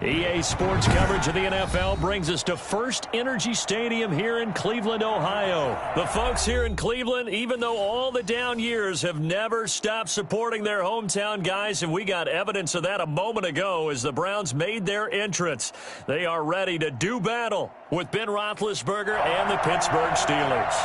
EA Sports coverage of the NFL brings us to First Energy Stadium here in Cleveland, Ohio. The folks here in Cleveland, even though all the down years, have never stopped supporting their hometown guys, and we got evidence of that a moment ago as the Browns made their entrance. They are ready to do battle with Ben Roethlisberger and the Pittsburgh Steelers.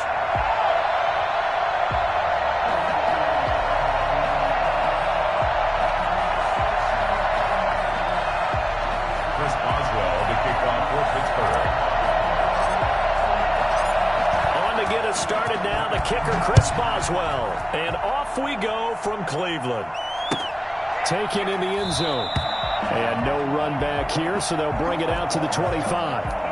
Started now, the kicker, Chris Boswell. And off we go from Cleveland. Taken in the end zone. And no run back here, so they'll bring it out to the 25.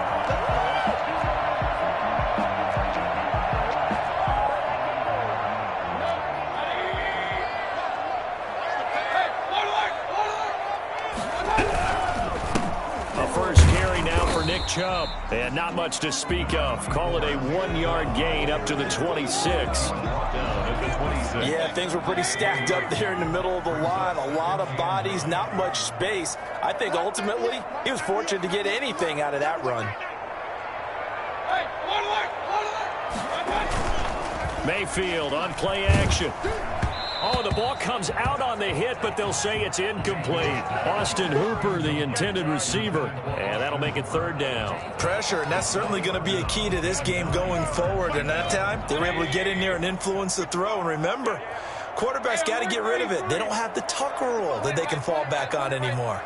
Chubb, and not much to speak of. Call it a 1-yard gain up to the 26. Yeah, things were pretty stacked up there in the middle of the line. A lot of bodies, not much space. I think ultimately he was fortunate to get anything out of that run. Mayfield on play action. Oh, the ball comes out on the hit, but they'll say it's incomplete. Austin Hooper, the intended receiver, and that'll make it third down. Pressure, and that's certainly going to be a key to this game going forward. And that time, they were able to get in there and influence the throw. And remember, quarterbacks got to get rid of it. They don't have the Tucker rule that they can fall back on anymore.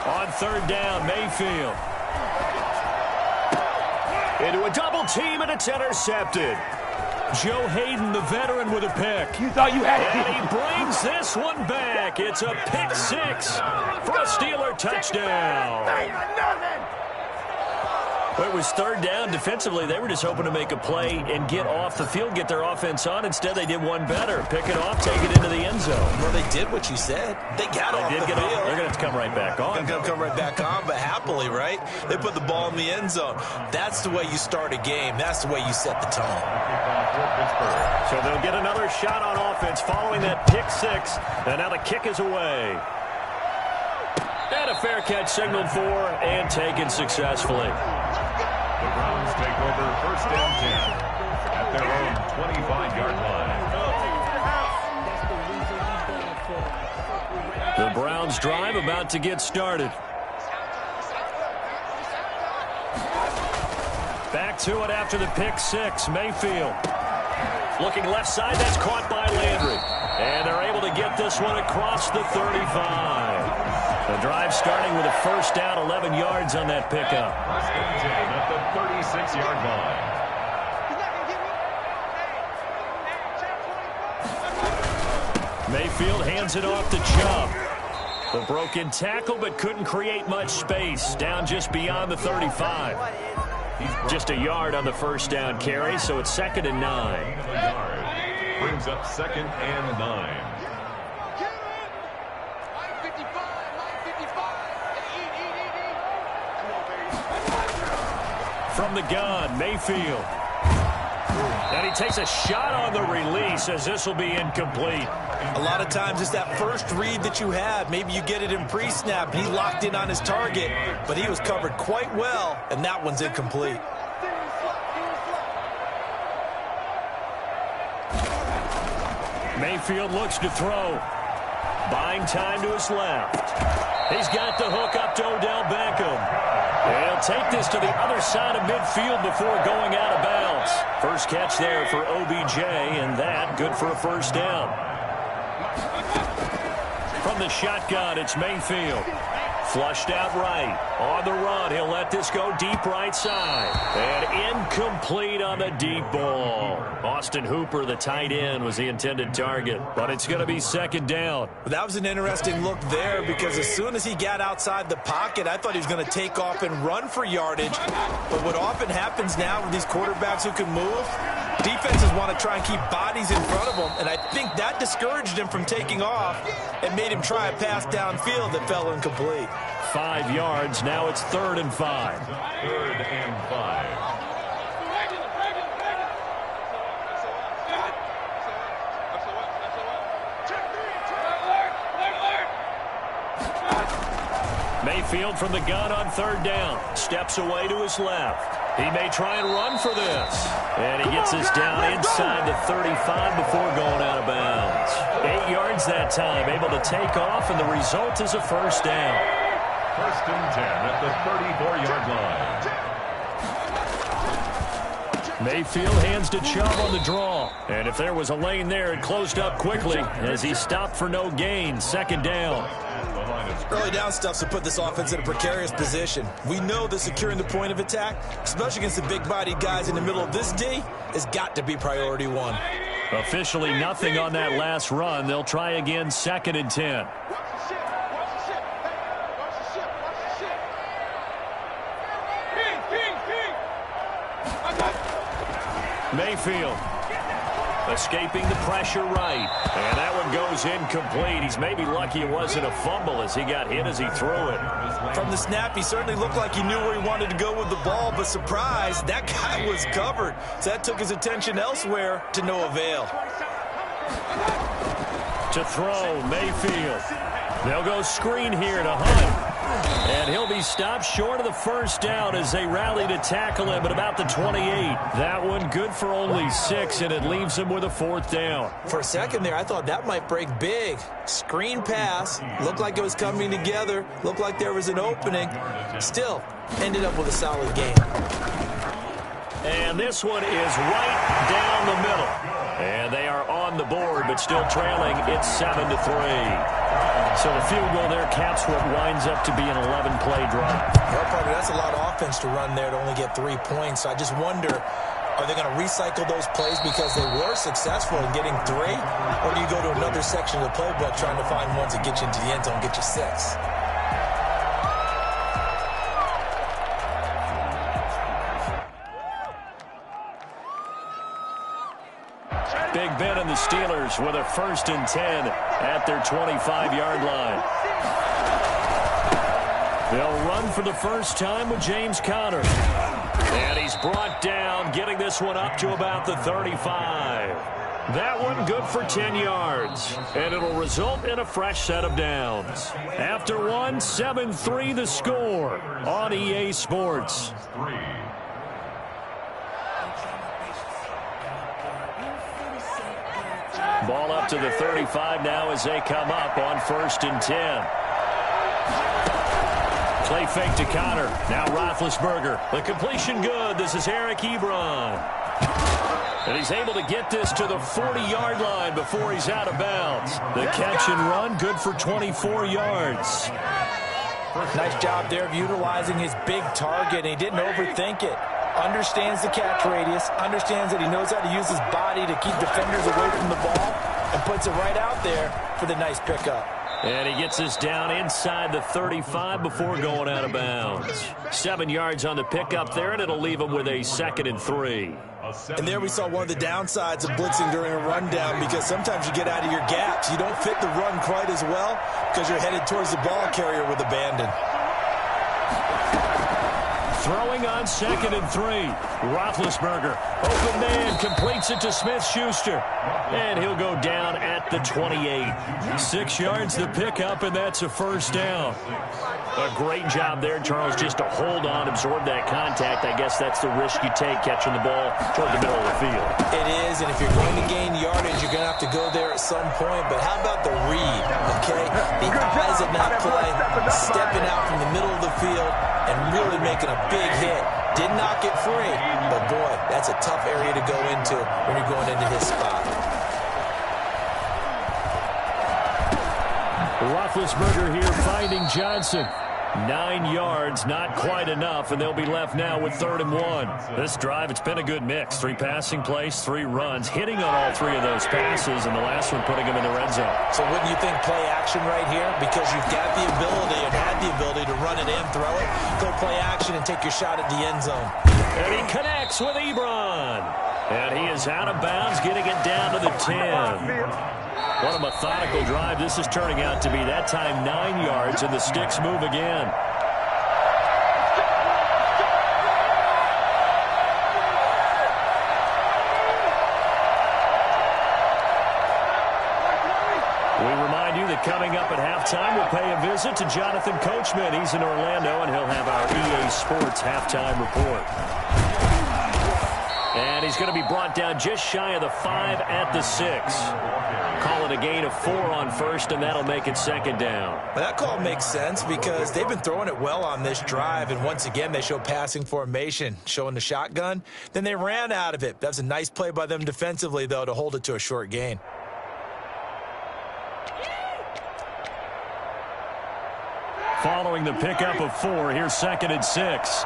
On third down, Mayfield. Into a double team, and it's intercepted. Joe Hayden, the veteran, with a pick. You thought you had it. And he brings this one back. It's a pick six for a Steeler touchdown. Well, it was third down. Defensively, they were just hoping to make a play and get off the field, get their offense on. Instead, they did one better. Pick it off, take it into the end zone. Well, they did what you said. They got off the field. They're going to have to come right back on. They're going to come right back on, but happily, right? They put the ball in the end zone. That's the way you start a game. That's the way you set the tone. So they'll get another shot on offense following that pick six. And now the kick is away. And a fair catch signaled for and taken successfully. The Browns take over first and 10 at their own 25-yard line. The Browns drive about to get started. Back to it after the pick six. Mayfield looking left side. That's caught by Landry. And they're able to get this one across the 35. The drive starting with a first down, 11 yards on that pickup. First and 10 at the 36-yard line. Mayfield hands it off to Chubb. The broken tackle, but couldn't create much space. Down just beyond the 35. Just a yard on the first down carry, so it's 2nd and 9. Brings up 2nd and 9. From the gun, Mayfield. And he takes a shot on the release as this will be incomplete. A lot of times it's that first read that you have. Maybe you get it in pre-snap. He locked in on his target, but he was covered quite well, and that one's incomplete. Mayfield looks to throw. Buying time to his left. He's got the hook up to Odell Beckham. He'll take this to the other side of midfield before going out of bounds. First catch there for OBJ, and that good for a first down. From the shotgun, it's Mayfield. Flushed out right. On the run, he'll let this go deep right side. And incomplete on the deep ball. Austin Hooper, the tight end, was the intended target. But it's going to be 2nd down. That was an interesting look there because as soon as he got outside the pocket, I thought he was going to take off and run for yardage. But what often happens now with these quarterbacks who can move, defenses want to try and keep bodies in front of them. And I think that discouraged him from taking off and made him try a pass downfield that fell incomplete. 5 yards. Now it's 3rd and 5. 3rd and 5. Mayfield from the gun on third down. Steps away to his left. He may try and run for this. And he gets us down inside the 35 before going out of bounds. 8 yards that time, able to take off, and the result is a first down. First and 10 at the 34-yard line. Mayfield hands to Chubb on the draw. And if there was a lane there, it closed up quickly as he stopped for no gain. Second down. Early down stuff to put this offense in a precarious position. We know that securing the point of attack, especially against the big-bodied guys in the middle of this D, has got to be priority one. Officially nothing on that last run. They'll try again, second and 10. Mayfield escaping the pressure right. And that one goes incomplete. He's maybe lucky it wasn't a fumble as he got hit as he threw it. From the snap, he certainly looked like he knew where he wanted to go with the ball, but surprise, that guy was covered. So that took his attention elsewhere to no avail. To throw, Mayfield. They'll go screen here to Hunt. And he'll be stopped short of the first down as they rally to tackle him at about the 28. That one good for only 6, and it leaves him with a fourth down. For a second there, I thought that might break big. Screen pass. Looked like it was coming together. Looked like there was an opening. Still, ended up with a solid game. And this one is right down the middle. And they are on the board, but still trailing. It's 7-3. So the field goal there caps what winds up to be an 11-play drive. Well, partner, that's a lot of offense to run there to only get 3 points. So I just wonder, are they going to recycle those plays because they were successful in getting 3? Or do you go to another section of the playbook trying to find ones that get you into the end zone, get you 6? Big Ben and the Steelers with a first and 10 at their 25-yard line. They'll run for the first time with James Conner. And he's brought down, getting this one up to about the 35. That one good for 10 yards. And it'll result in a fresh set of downs. After one, 7-3 the score on EA Sports. Ball up to the 35 now as they come up on first and 10. Play fake to Conner. Now Roethlisberger. The completion good. This is Eric Ebron. And he's able to get this to the 40-yard line before he's out of bounds. The catch and run good for 24 yards. Nice job there of utilizing his big target. He didn't overthink it. Understands the catch radius, understands that he knows how to use his body to keep defenders away from the ball, and puts it right out there for the nice pickup. And he gets us down inside the 35 before going out of bounds. 7 yards on the pickup there, and it'll leave him with a second and 3. And there we saw one of the downsides of blitzing during a rundown, because sometimes you get out of your gaps. You don't fit the run quite as well because you're headed towards the ball carrier with abandon. Throwing on second and 3. Roethlisberger. Open man. Completes it to Smith-Schuster. And he'll go down at the 28. 6 yards the pickup, and that's a first down. A great job there, Charles, just to hold on, absorb that contact. I guess that's the risk you take catching the ball toward the middle of the field. It is, and if you're going to gain yardage, you're going to have to go there at some point. But how about the read, okay? The eyes of that play, stepping out from the middle of the field and really making a big hit. Did not get free, but boy, that's a tough area to go into when you're going into his spot. Roethlisberger here finding Johnson. 9 yards, not quite enough, and they'll be left now with 3rd and 1. This drive, it's been a good mix. 3 passing plays, 3 runs, hitting on all 3 of those passes, and the last one putting them in the red zone. So wouldn't you think play action right here? Because you've got the ability and had the ability to run it and throw it. Go play action and take your shot at the end zone. And he connects with Ebron. And he is out of bounds, getting it down to the 10. What a methodical drive this is turning out to be. That time 9 yards, and the sticks move again. We remind you And coming up at halftime, we'll pay a visit to Jonathan Coachman. He's in Orlando, and he'll have our EA Sports halftime report. And he's going to be brought down just shy of the 5 at the 6. Call it a gain of 4 on first, and that'll make it second down. Well, that call makes sense because they've been throwing it well on this drive, and once again they show passing formation, showing the shotgun. Then they ran out of it. That was a nice play by them defensively, though, to hold it to a short gain. Following the pickup of 4, here's 2nd and 6.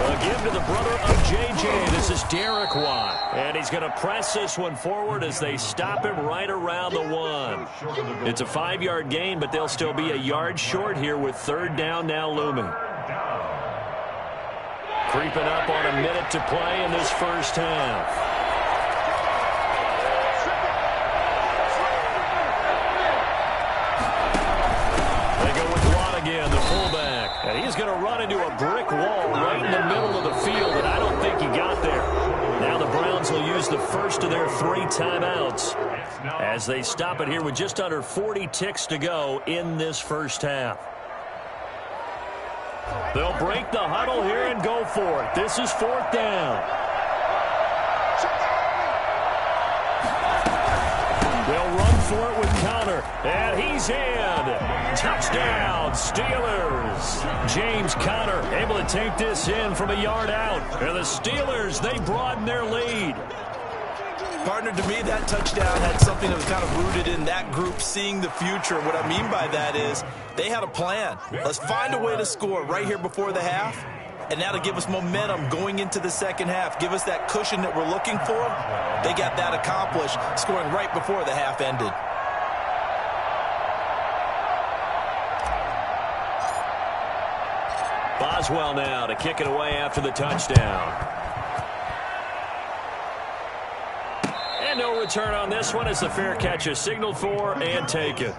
A give to the brother of J.J. This is Derek Watt. And he's going to press this one forward as they stop him right around the 1. It's a 5-yard gain, but they'll still be a yard short here with 3rd down now looming. Creeping up on a minute to play in this first half. Again, the fullback. And he's going to run into a brick wall right in the middle of the field, and I don't think he got there. Now the Browns will use the first of their 3 timeouts as they stop it here with just under 40 ticks to go in this first half. They'll break the huddle here and go for it. This is 4th down. They'll run for it with Conner, and he's in. Touchdown, Steelers. James Conner able to take this in from a yard out. And the Steelers, they broaden their lead. Partner, to me, that touchdown had something that was kind of rooted in that group seeing the future. What I mean by that is they had a plan. Let's find a way to score right here before the half. And that'll give us momentum going into the second half. Give us that cushion that we're looking for. They got that accomplished, scoring right before the half ended. Boswell now to kick it away after the touchdown. And no return on this one as the fair catch is signaled for and taken.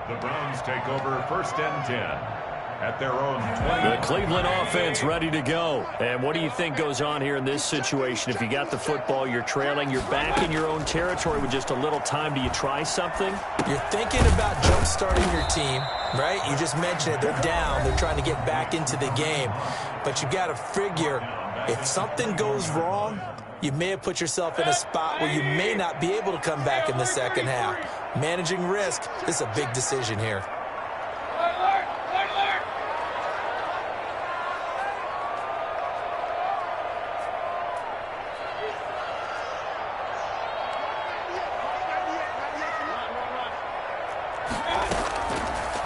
The Browns take over 1st and 10. At their own 20. The Cleveland offense ready to go. And what do you think goes on here in this situation? If you got the football, you're trailing, you're back in your own territory with just a little time. Do you try something? You're thinking about jump-starting your team, right? You just mentioned it. They're down. They're trying to get back into the game. But you got to figure if something goes wrong, you may have put yourself in a spot where you may not be able to come back in the second half. Managing risk, this is a big decision here.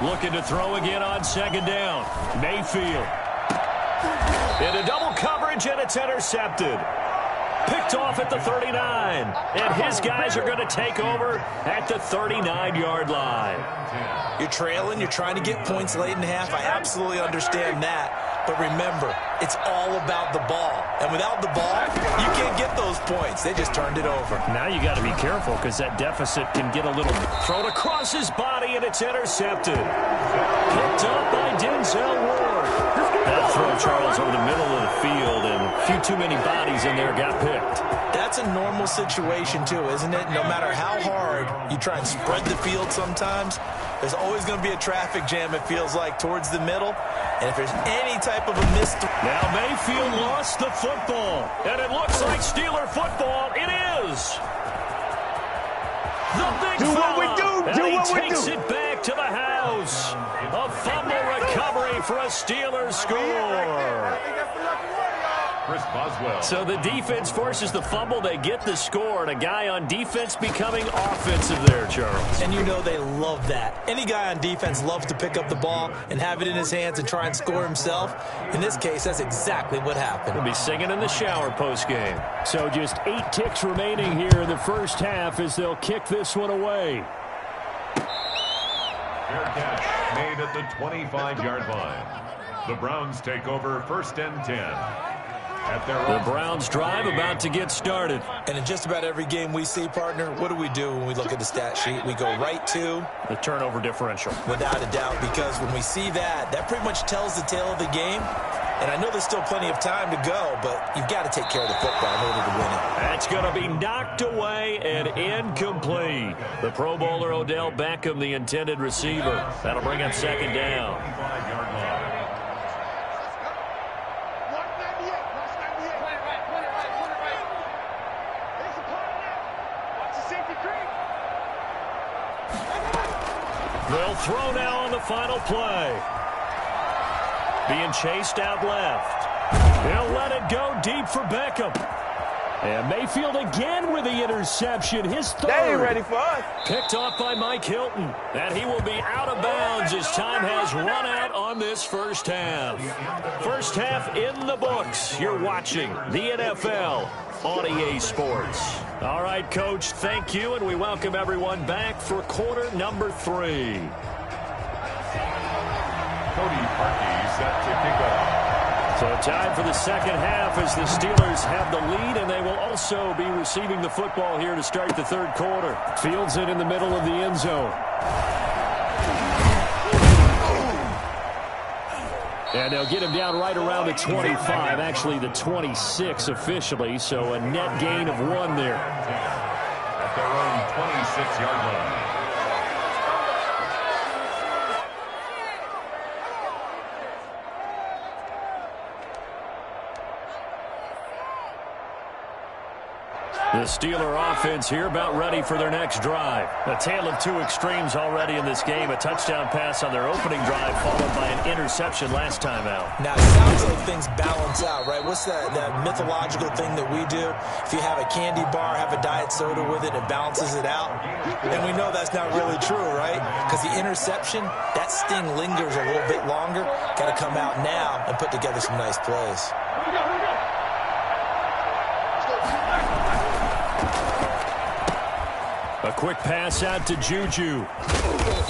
Looking to throw again on 2nd down. Mayfield. Into double coverage, and it's intercepted. Picked off at the 39. And his guys are going to take over at the 39-yard line. You're trailing. You're trying to get points late in the half. I absolutely understand that. But remember, it's all about the ball. And without the ball, you can't get those points. They just turned it over. Now you got to be careful because that deficit can get a little thrown across his body, and it's intercepted. Picked up by Denzel Ward. That throw, Charles, over the middle of the field, and a few too many bodies in there got picked. That's a normal situation, too, isn't it? No matter how hard you try and spread the field sometimes, there's always going to be a traffic jam, it feels like, towards the middle. And if there's any type of a missed... Now Mayfield lost the football, and it looks like Steeler football. It is. The big do fella, what we do. and Do he what we takes do. it back to the house. A fumble recovery for a Steelers score. Chris Boswell. So the defense forces the fumble. They get the score, and a guy on defense becoming offensive there, Charles. And you know they love that. Any guy on defense loves to pick up the ball and have it in his hands and try and score himself. In this case, that's exactly what happened. He'll be singing in the shower postgame. So just 8 ticks remaining here in the first half as they'll kick this one away. Fair catch made at the 25-yard line. The Browns take over 1st and 10. The Browns drive about to get started. And in just about every game we see, partner, what do when we look at the stat sheet? We go right to the turnover differential. Without a doubt, because when we see that, that pretty much tells the tale of the game. And I know there's still plenty of time to go, but you've got to take care of the football in order to win it. That's going to be knocked away and incomplete. The Pro Bowler Odell Beckham, the intended receiver. That'll bring up second down. They'll throw now on the final play. Being chased out left. He'll let it go deep for Beckham. And Mayfield again with the interception. His third. They ain't ready for us. Picked off by Mike Hilton. And he will be out of bounds as time has run out on this first half. First half in the books. You're watching the NFL on EA Sports. All right, Coach, thank you, and we welcome everyone back for quarter number 3. Cody Parkey set to kick off. So time for the second half as the Steelers have the lead, and they will also be receiving the football here to start the third quarter. Fields it in the middle of the end zone. And they'll get him down right around the 25, actually the 26 officially, so a net gain of 1 there. At their own 26-yard line. The Steeler offense here about ready for their next drive. A tale of 2 extremes already in this game. A touchdown pass on their opening drive followed by an interception last time out. Now, it sounds like things balance out, right? What's that mythological thing that we do? If you have a candy bar, have a diet soda with it, it balances it out. And we know that's not really true, right? Because the interception, that sting lingers a little bit longer. Got to come out now and put together some nice plays. A quick pass out to Juju.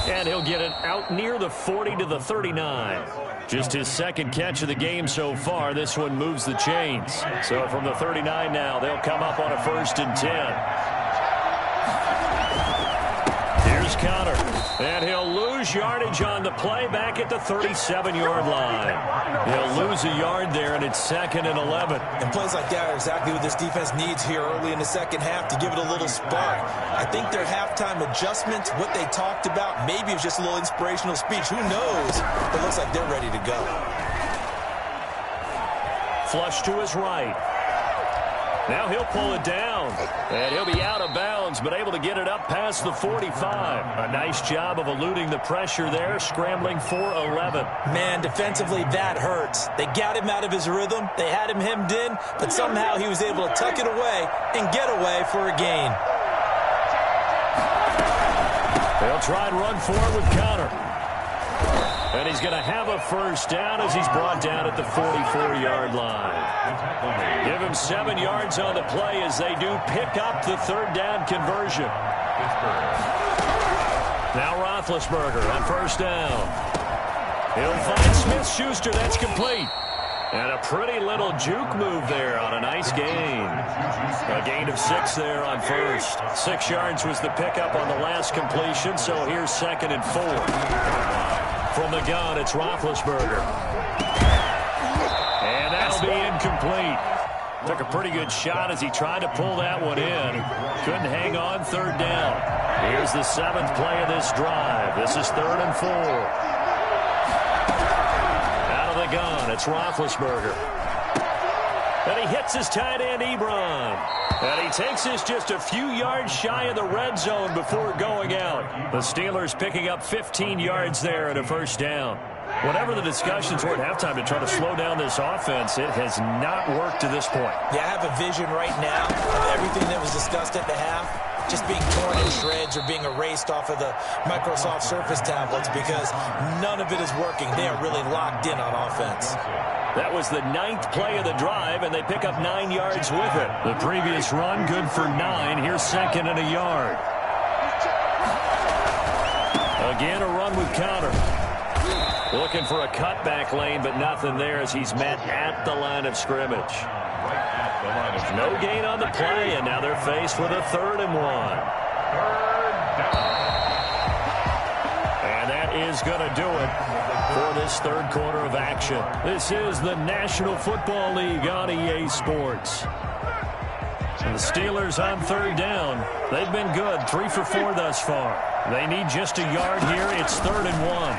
And he'll get it out near the 40 to the 39. Just his second catch of the game so far. This one moves the chains. So from the 39 now, they'll come up on a 1st and 10. Here's Connor. And he'll lose yardage on the play back at the 37-yard line. He'll lose a yard there, and it's 2nd and 11. And plays like that are exactly what this defense needs here early in the second half to give it a little spark. I think their halftime adjustments, what they talked about, maybe it was just a little inspirational speech. Who knows? But it looks like they're ready to go. Flush to his right. Now he'll pull it down, and he'll be out of bounds, but able to get it up past the 45. A nice job of eluding the pressure there, scrambling for 11. Man, defensively, that hurts. They got him out of his rhythm. They had him hemmed in, but somehow he was able to tuck it away and get away for a gain. They'll try and run forward with Connor. And he's going to have a first down as he's brought down at the 44-yard line. Give him 7 yards on the play as they do pick up the 3rd down conversion. Now Roethlisberger on 1st down. He'll find Smith-Schuster. That's complete. And a pretty little juke move there on a nice gain. A gain of 6 there on 1st. 6 yards was the pickup on the last completion, so here's 2nd and 4. From the gun, it's Roethlisberger. And that'll be incomplete. Took a pretty good shot as he tried to pull that one in. Couldn't hang on 3rd down. Here's the 7th play of this drive. This is 3rd and 4. Out of the gun, it's Roethlisberger. And he hits his tight end, Ebron. And he takes this just a few yards shy of the red zone before going out. The Steelers picking up 15 yards there and a first down. Whatever the discussions were at halftime to try to slow down this offense, it has not worked to this point. Yeah, I have a vision right now of everything that was discussed at the half just being torn in shreds or being erased off of the Microsoft Surface tablets because none of it is working. They are really locked in on offense. That was the 9th play of the drive, and they pick up 9 yards with it. The previous run, good for 9. Here's 2nd and a yard. Again, a run with Connor. Looking for a cutback lane, but nothing there as he's met at the line of scrimmage. No gain on the play, and now they're faced with a 3rd and 1. And that is going to do it. for this third quarter of action. This is the National Football League on EA Sports. And the Steelers on third down. They've been good, 3 for 4 thus far. They need just a yard here. It's 3rd and 1.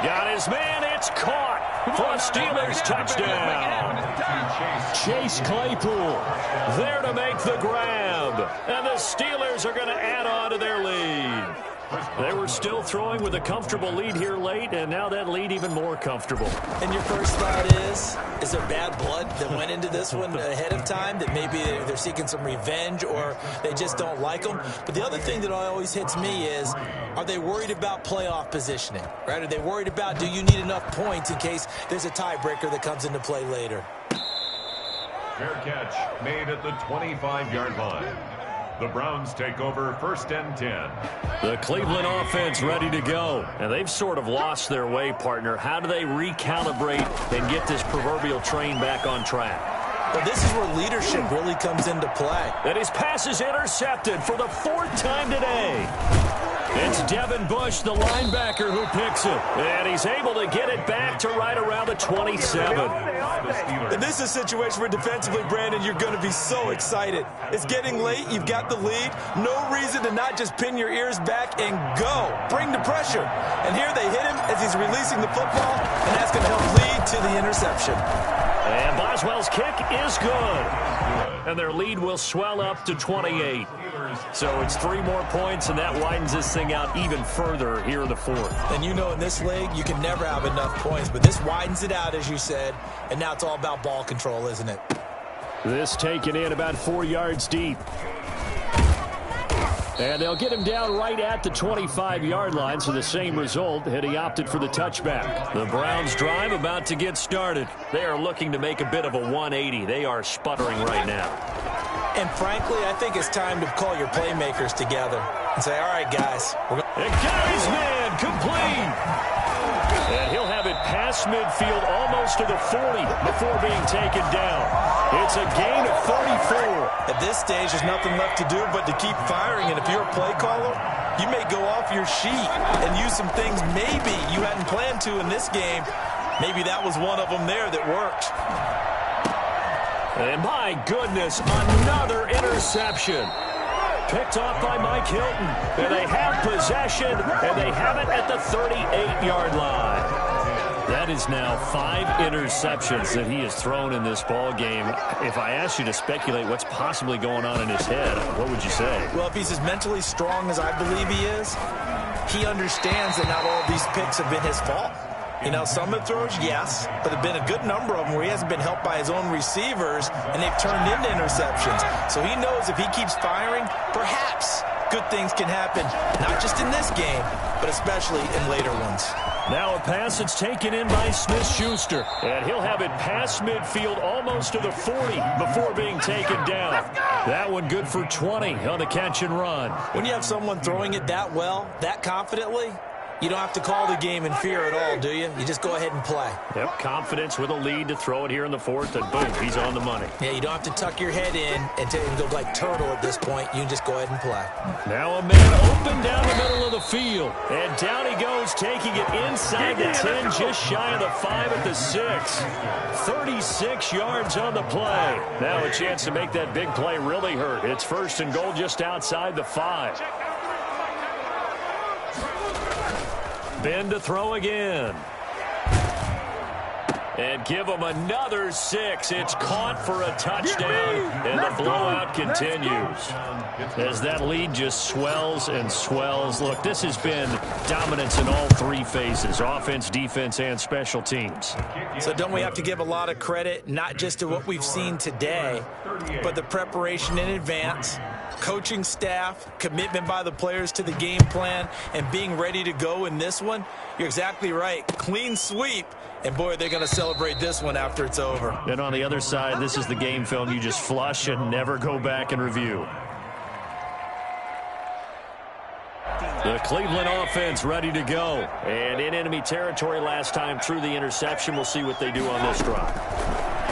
Got his man. It's caught for a Steelers touchdown. Chase Claypool there to make the grab. And the Steelers are going to add on to their lead. They were still throwing with a comfortable lead here late, and now that lead even more comfortable. And your first thought is there bad blood that went into this one ahead of time, that maybe they're seeking some revenge or they just don't like them? But the other thing that always hits me is, are they worried about playoff positioning, right? Are they worried about, do you need enough points in case there's a tiebreaker that comes into play later? Fair catch made at the 25-yard line. The Browns take over 1st and 10. The Cleveland offense ready to go. And they've sort of lost their way, partner. How do they recalibrate and get this proverbial train back on track? Well, this is where leadership really comes into play. And his pass is intercepted for the 4th time today. It's Devin Bush, the linebacker, who picks it. And he's able to get it back to right around the 27. And this is a situation where defensively, Brandon, you're going to be so excited. It's getting late. You've got the lead. No reason to not just pin your ears back and go. Bring the pressure. And here they hit him as he's releasing the football, and that's going to help lead to the interception. And Boswell's kick is good. And their lead will swell up to 28. So it's 3 more points, and that widens this thing out even further here in the 4th. And you know, in this league, you can never have enough points, but this widens it out, as you said, and now it's all about ball control, isn't it? This taken in about 4 yards deep. And they'll get him down right at the 25-yard line, so the same result had he opted for the touchback. The Browns drive about to get started. They are looking to make a bit of a 180. They are sputtering right now. And frankly, I think it's time to call your playmakers together and say, all right, guys. And got his man complete. And he'll have it past midfield almost to the 40 before being taken down. It's a gain of 34. At this stage, there's nothing left to do but to keep firing. And if you're a play caller, you may go off your sheet and use some things maybe you hadn't planned to in this game. Maybe that was one of them there that worked. And my goodness, another interception. Picked off by Mike Hilton. And they have possession, and they have it at the 38-yard line. That is now 5 interceptions that he has thrown in this ball game. If I asked you to speculate what's possibly going on in his head, what would you say? Well, if he's as mentally strong as I believe he is, he understands that not all of these picks have been his fault. You know, some of the throws, yes, but there have been a good number of them where he hasn't been helped by his own receivers, and they've turned into interceptions. So he knows if he keeps firing, perhaps good things can happen, not just in this game, but especially in later ones. Now a pass that's taken in by Smith-Schuster, and he'll have it past midfield almost to the 40 before being taken down. That one good for 20 on the catch and run. When you have someone throwing it that well, that confidently, you don't have to call the game in fear at all, do you? You just go ahead and play. Yep, confidence with a lead to throw it here in the 4th, and boom, he's on the money. Yeah, you don't have to tuck your head in and go like turtle at this point. You can just go ahead and play. Now a man open down the middle of the field. And down he goes, taking it inside the 10, just shy of the 5 at the 6. 36 yards on the play. Now a chance to make that big play really hurt. It's 1st and goal just outside the 5. Ben to throw again. And give him another 6. It's caught for a touchdown, and the blowout continues. As that lead just swells and swells. Look, this has been dominance in all 3 phases, offense, defense, and special teams. So don't we have to give a lot of credit, not just to what we've seen today, but the preparation in advance, coaching staff, commitment by the players to the game plan, and being ready to go in this one? You're exactly right. Clean sweep. And, boy, they're going to celebrate this one after it's over. And on the other side, this is the game film you just flush and never go back and review. The Cleveland offense ready to go. And in enemy territory last time through the interception. We'll see what they do on this drive.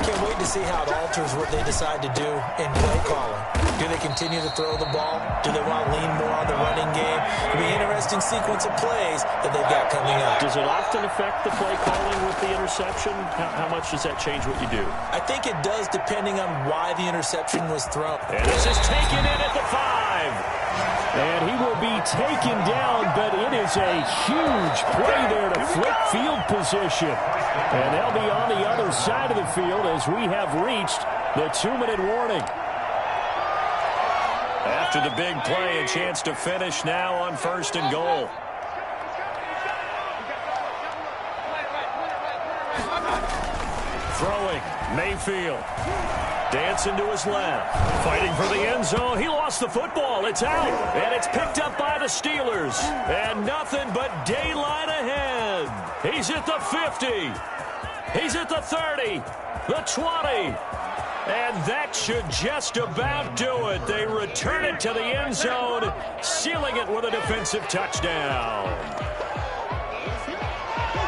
Can't wait to see how it alters what they decide to do in play calling. Do they continue to throw the ball? Do they want to lean more on the running game? I be an interesting sequence of plays that they've got coming up. Does it often affect the play calling with the interception? How much does that change what you do? I think it does, depending on why the interception was thrown. And this is taken in at the 5. And he will be taken down, but it is a huge play there to flip field position. And they'll be on the other side of the field as we have reached the 2-minute warning. After the big play, a chance to finish now on 1st and goal. Throwing, Mayfield. Dancing to his left. Fighting for the end zone. He lost the football. It's out. And it's picked up by the Steelers. And nothing but daylight ahead. He's at the 50. He's at the 30. The 20. And that should just about do it. They return it to the end zone, sealing it with a defensive touchdown.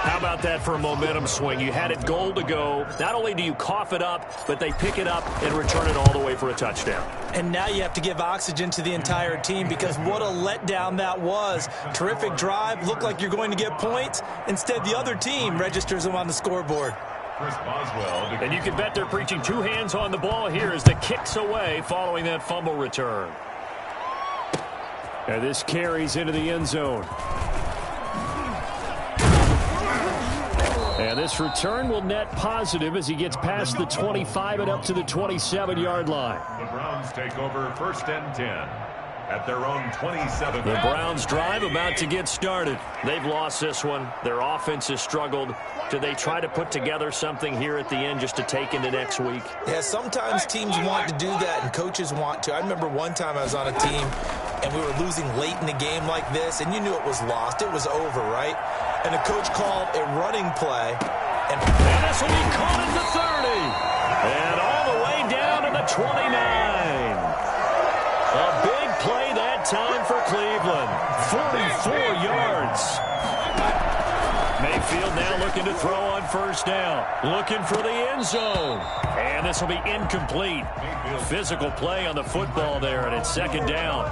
How about that for a momentum swing? You had it goal to go. Not only do you cough it up, but they pick it up and return it all the way for a touchdown. And now you have to give oxygen to the entire team because what a letdown that was. Terrific drive. Looked like you're going to get points. Instead, the other team registers them on the scoreboard. And you can bet they're preaching 2 hands on the ball here as the kick's away following that fumble return. And this carries into the end zone. And this return will net positive as he gets past the 25 and up to the 27-yard line. The Browns take over 1st and 10 at their own 27. The Browns drive about to get started. They've lost this one. Their offense has struggled. Do they try to put together something here at the end just to take into next week? Yeah, sometimes teams want to do that and coaches want to. I remember one time I was on a team and we were losing late in the game like this, and you knew it was lost. It was over, right? And the coach called a running play. And this will be caught at the 30. And all the way down to the 29. A big play that time for Cleveland. 44 yards. Mayfield now looking to throw on 1st down. Looking for the end zone. And this will be incomplete. Physical play on the football there, and it's 2nd down.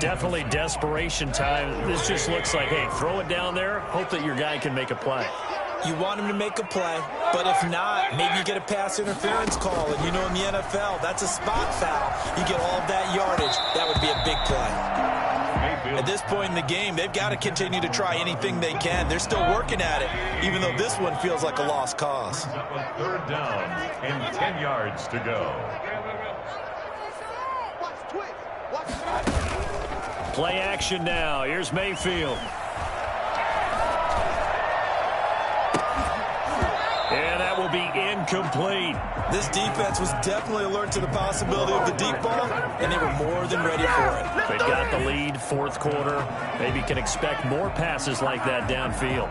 Definitely desperation time. This just looks like, hey, throw it down there. Hope that your guy can make a play. You want him to make a play, but if not, maybe you get a pass interference call. And you know in the NFL, that's a spot foul. You get all of that yardage. That would be a big play. At this point in the game, they've got to continue to try anything they can. They're still working at it, even though this one feels like a lost cause. 3rd down and 10 yards to go. Play action now. Here's Mayfield. And that will be incomplete. This defense was definitely alert to the possibility of the deep ball, and they were more than ready for it. They've got the lead, 4th quarter. Maybe can expect more passes like that downfield.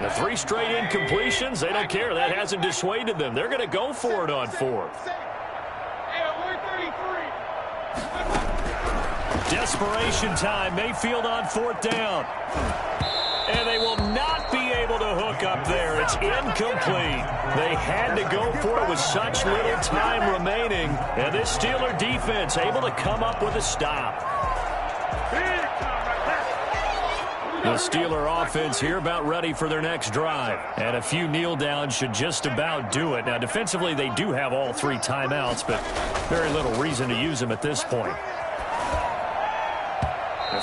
The 3 straight incompletions, they don't care. That hasn't dissuaded them. They're going to go for it on 4th. Desperation time. Mayfield on 4th down. And they will not be able to hook up there. It's incomplete. They had to go for it with such little time remaining. And this Steeler defense able to come up with a stop. The Steeler offense here about ready for their next drive. And a few kneel downs should just about do it. Now, defensively, they do have all 3 timeouts, but very little reason to use them at this point.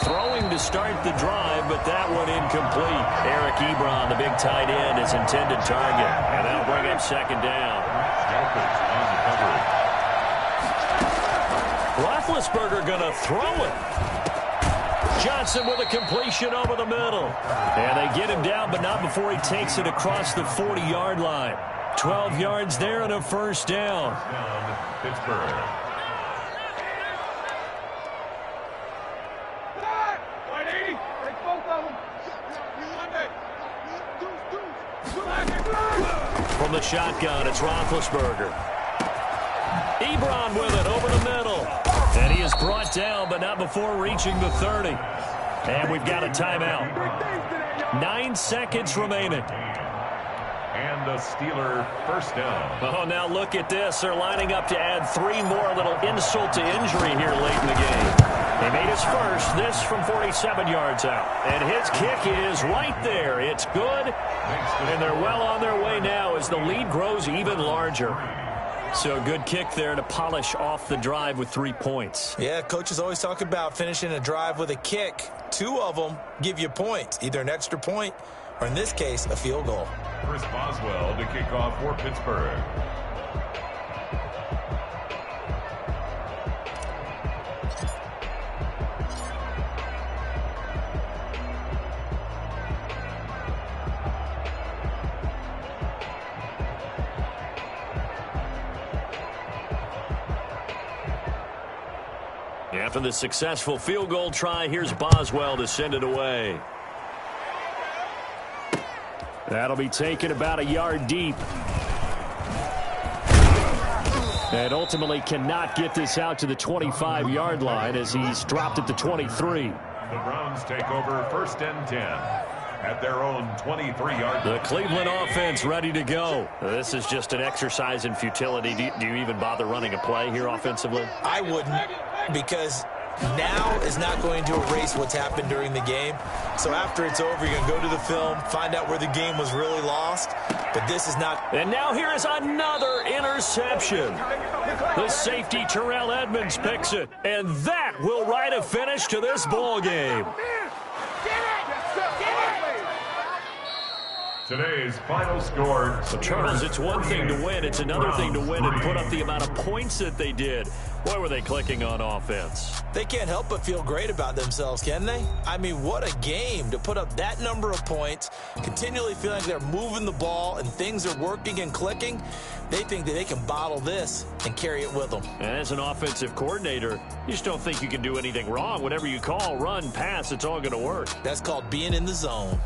Throwing to start the drive, but that one incomplete. Eric Ebron, the big tight end, is intended target. And that'll bring up 2nd down. Roethlisberger going to throw it. Johnson with a completion over the middle. And they get him down, but not before he takes it across the 40-yard line. 12 yards there and a 1st down. Pittsburgh. From the shotgun, it's Roethlisberger. Ebron with it over the middle. And he is brought down, but not before reaching the 30. And we've got a timeout. 9 seconds remaining. And a Steeler first down. Oh, now look at this. They're lining up to add 3 more, a little insult to injury here late in the game. He made his first, this from 47 yards out. And his kick is right there. It's good, and they're well on their way now as the lead grows even larger. So good kick there to polish off the drive with 3 points. Yeah, coaches always talk about finishing a drive with a kick. 2 of them give you points, either an extra point or, in this case, a field goal. Chris Boswell to kick off for Pittsburgh. After the successful field goal try, here's Boswell to send it away. That'll be taken about a yard deep. And ultimately cannot get this out to the 25-yard line as he's dropped at the 23. The Browns take over first and 10 at their own 23-yard line. The Cleveland offense ready to go. This is just an exercise in futility. Do you even bother running a play here offensively? I wouldn't, because now is not going to erase what's happened during the game. So after it's over, you're going to go to the film, find out where the game was really lost. But this is not. And now here is another interception. The safety, Terrell Edmonds, picks it. And that will write a finish to this ball game. Today's final score. So, Charles, it's one thing to win. It's another thing to win and put up the amount of points that they did. Boy, were they clicking on offense. They can't help but feel great about themselves, can they? I mean, what a game to put up that number of points, continually feeling like they're moving the ball and things are working and clicking. They think that they can bottle this and carry it with them. And as an offensive coordinator, you just don't think you can do anything wrong. Whatever you call, run, pass, it's all going to work. That's called being in the zone.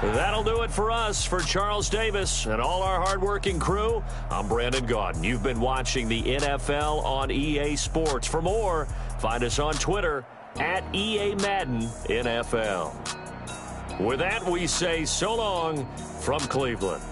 That'll do it for us. For Charles Davis and all our hardworking crew, I'm Brandon Gaudin. You've been watching the NFL on EA Sports. For more, find us on Twitter at EA Madden NFL. With that, we say so long from Cleveland.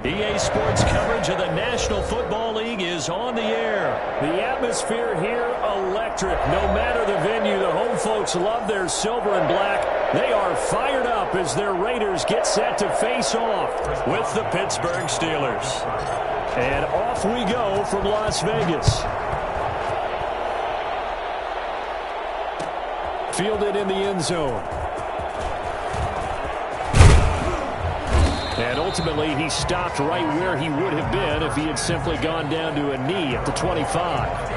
EA Sports coverage of the National Football League is on the air. The atmosphere here, electric. No matter the venue, the home folks love their silver and black. They are fired up as their Raiders get set to face off with the Pittsburgh Steelers. And off we go from Las Vegas. Fielded in the end zone. And ultimately, he stopped right where he would have been if he had simply gone down to a knee at the 25.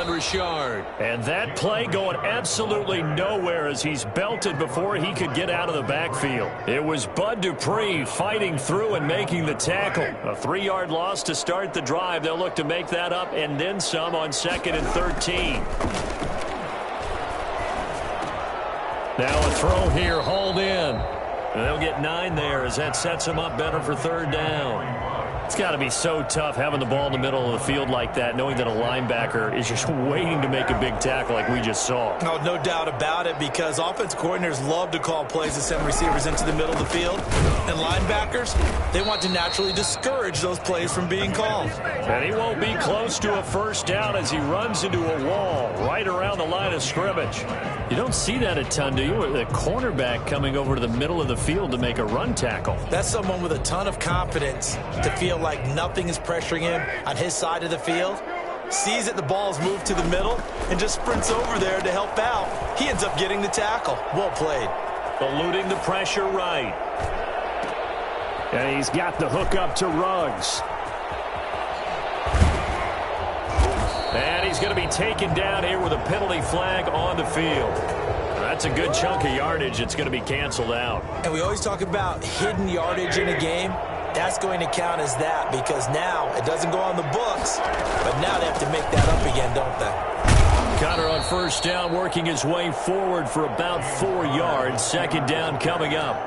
Richard. And that play going absolutely nowhere as he's belted before he could get out of the backfield. It was Bud Dupree fighting through and making the tackle. A 3-yard loss to start the drive. They'll look to make that up and then some on 2nd and 13. Now a throw here, hauled in. And they'll get 9 there as that sets them up better for 3rd down. It's got to be so tough having the ball in the middle of the field like that, knowing that a linebacker is just waiting to make a big tackle like we just saw. Oh, no doubt about it, because offensive coordinators love to call plays that send receivers into the middle of the field. And linebackers, they want to naturally discourage those plays from being called. And he won't be close to a 1st down as he runs into a wall right around the line of scrimmage. You don't see that a ton, do you? The cornerback coming over to the middle of the field to make a run tackle. That's someone with a ton of confidence to feel like nothing is pressuring him on his side of the field. Sees that the ball is moved to the middle and just sprints over there to help out. He ends up getting the tackle. Well played. Eluding the pressure right. And he's got the hook up to Ruggs. And he's going to be taken down here with a penalty flag on the field. That's a good chunk of yardage. It's going to be canceled out. And we always talk about hidden yardage in a game. That's going to count as that, because now it doesn't go on the books, but now they have to make that up again, don't they? Connor on 1st down, working his way forward for about 4 yards. 2nd down coming up.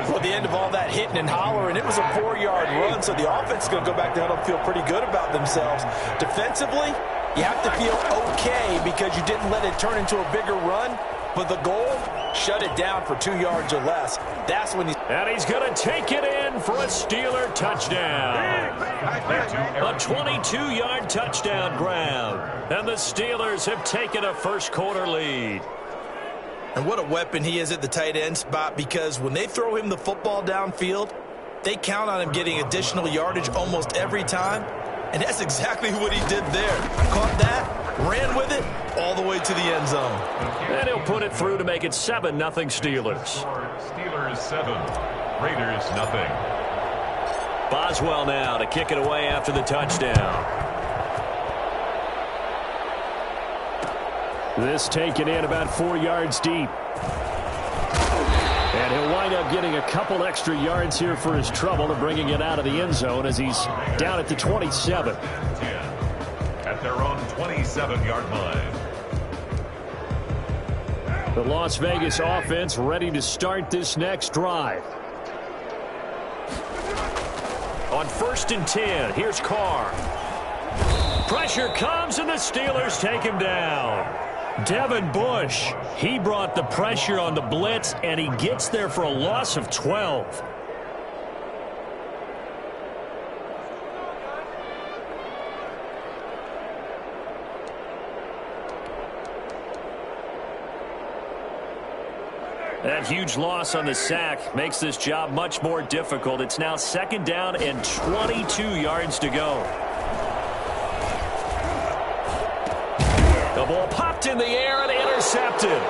Well, the end of all that hitting and hollering, it was a 4-yard run, so the offense is going to go back down and feel pretty good about themselves. Defensively, you have to feel okay because you didn't let it turn into a bigger run, but the goal, shut it down for 2 yards or less. That's when he's... And he's going to take it in for a Steeler touchdown. A 22-yard touchdown grab. And the Steelers have taken a 1st quarter lead. And what a weapon he is at the tight end spot, because when they throw him the football downfield, they count on him getting additional yardage almost every time. And that's exactly what he did there. Caught that, ran with it, all the way to the end zone. And he'll put it through to make it 7-0 Steelers. Steelers 7, Raiders 0. Boswell now to kick it away after the touchdown. This taken in about 4 yards deep. And he'll wind up getting a couple extra yards here for his trouble and bringing it out of the end zone as he's down at the 27. At their own 27-yard line. The Las Vegas offense ready to start this next drive. On 1st and 10, here's Carr. Pressure comes and the Steelers take him down. Devin Bush, he brought the pressure on the blitz, and he gets there for a loss of 12. That huge loss on the sack makes this job much more difficult. It's now 2nd down and 22 yards to go. The ball popped in the air and intercepted.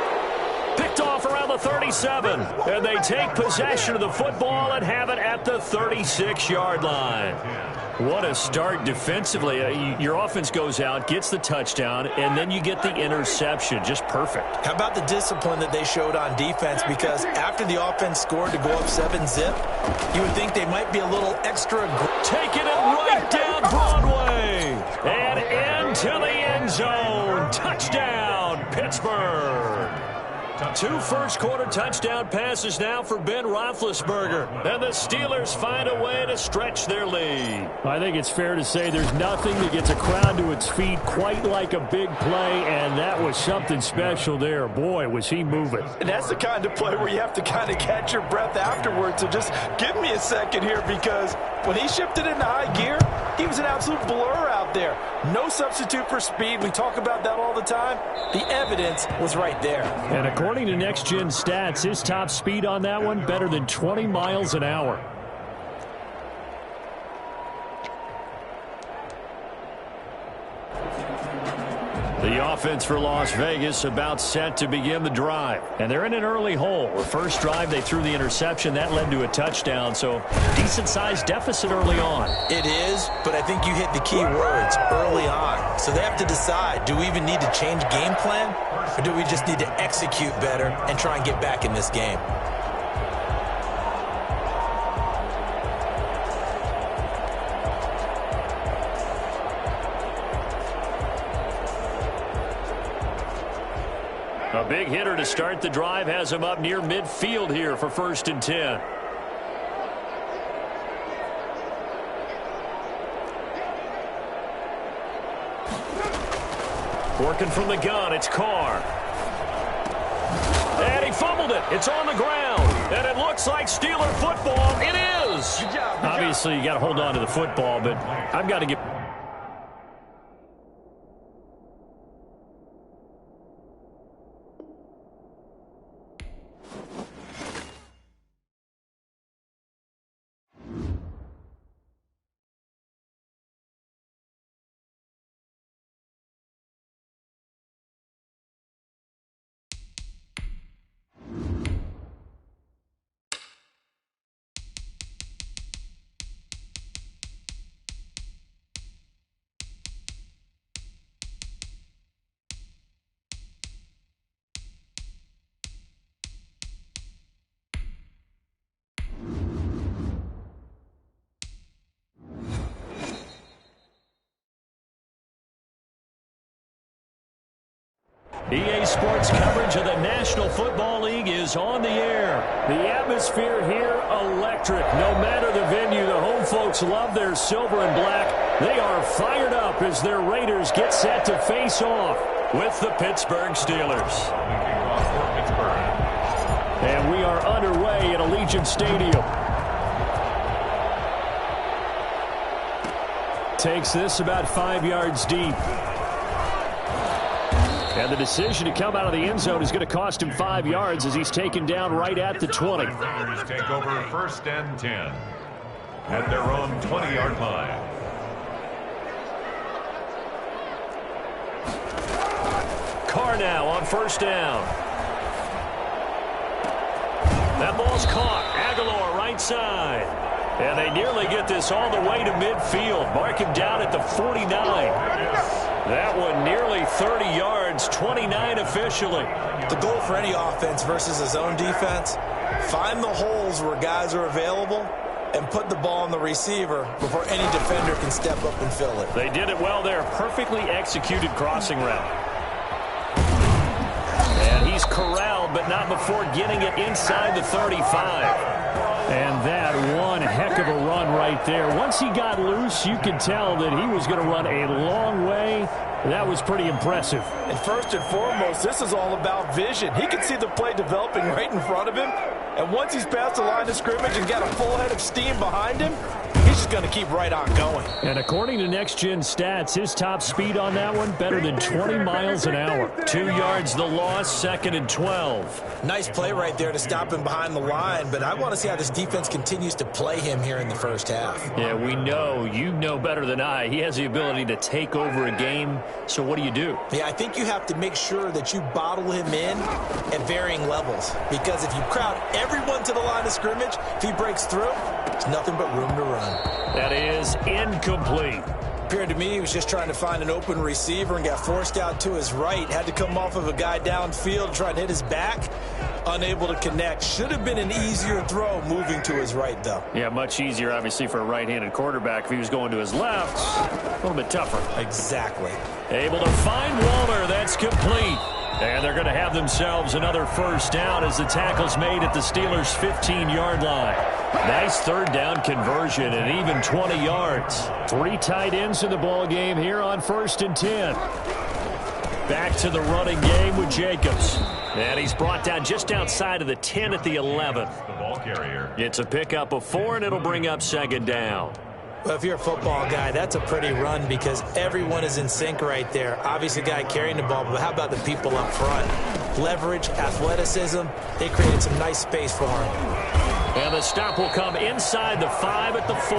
Picked off around the 37. And they take possession of the football and have it at the 36-yard line. What a start defensively. Your offense goes out, gets the touchdown, and then you get the interception. Just perfect. How about the discipline that they showed on defense? Because after the offense scored to go up 7-zip, you would think they might be a little extra. Taking it right down Broadway. And into the end zone. Touchdown, Pittsburgh. Two first-quarter touchdown passes now for Ben Roethlisberger. And the Steelers find a way to stretch their lead. I think it's fair to say there's nothing that gets a crowd to its feet quite like a big play, and that was something special there. Boy, was he moving. And that's the kind of play where you have to kind of catch your breath afterwards. So just give me a second here, because when he shifted into high gear, he was an absolute blur out there. No substitute for speed. We talk about that all the time. The evidence was right there. And according to Next Gen Stats, his top speed on that one, better than 20 miles an hour. The offense for Las Vegas about set to begin the drive. And they're in an early hole. The first drive, they threw the interception. That led to a touchdown, so decent-sized deficit early on. It is, but I think you hit the key words, early on. So they have to decide, do we even need to change game plan, or do we just need to execute better and try and get back in this game? A big hitter to start the drive has him up near midfield here for 1st and 10. Working from the gun, it's Carr. And he fumbled it. It's on the ground. And it looks like Steeler football. It is. Good job. Obviously, you got to hold on to the football, but I've got to get... EA Sports coverage of the National Football League is on the air. The atmosphere here, electric. No matter the venue, the home folks love their silver and black. They are fired up as their Raiders get set to face off with the Pittsburgh Steelers. And we are underway at Allegiant Stadium. Takes this about 5 yards deep. And the decision to come out of the end zone is going to cost him 5 yards as he's taken down right at the 20. Raiders take over 1st and 10 at their own 20-yard line. Carr now on 1st down. That ball's caught. Aguilar right side. And they nearly get this all the way to midfield. Mark him down at the 49. That one nearly 30 yards, 29 officially. The goal for any offense versus a zone defense, find the holes where guys are available and put the ball on the receiver before any defender can step up and fill it. They did it well there. Perfectly executed crossing route. And he's corralled, but not before getting it inside the 35. And that one heck of a run right there. Once he got loose, you could tell that he was going to run a long way. That was pretty impressive. And first and foremost, this is all about vision. He can see the play developing right in front of him. And once he's past the line of scrimmage and got a full head of steam behind him, he's just going to keep right on going. And according to Next Gen Stats, his top speed on that one, better than 20 miles an hour. 2 yards the loss, 2nd and 12. Nice play right there to stop him behind the line, but I want to see how this defense continues to play him here in the first half. Yeah, we know, you know better than I, he has the ability to take over a game, so what do you do? Yeah, I think you have to make sure that you bottle him in at varying levels, because if you crowd everyone to the line of scrimmage, if he breaks through, there's nothing but room to run. That is incomplete. Appeared to me he was just trying to find an open receiver and got forced out to his right. Had to come off of a guy downfield, trying to hit his back. Unable to connect. Should have been an easier throw moving to his right, though. Yeah, much easier, obviously, for a right-handed quarterback. If he was going to his left, a little bit tougher. Exactly. Able to find Waller. That's complete. And they're going to have themselves another first down as the tackle's made at the Steelers' 15-yard line. Nice third down conversion and even 20 yards. 3 tight ends in the ball game here on 1st and 10. Back to the running game with Jacobs. And he's brought down just outside of the 10 at the 11. The ball carrier. It's a pickup of 4, and it'll bring up 2nd down. Well, if you're a football guy, that's a pretty run because everyone is in sync right there. Obviously, the guy carrying the ball, but how about the people up front? Leverage, athleticism, they created some nice space for him. And the stop will come inside the 5 at the 4.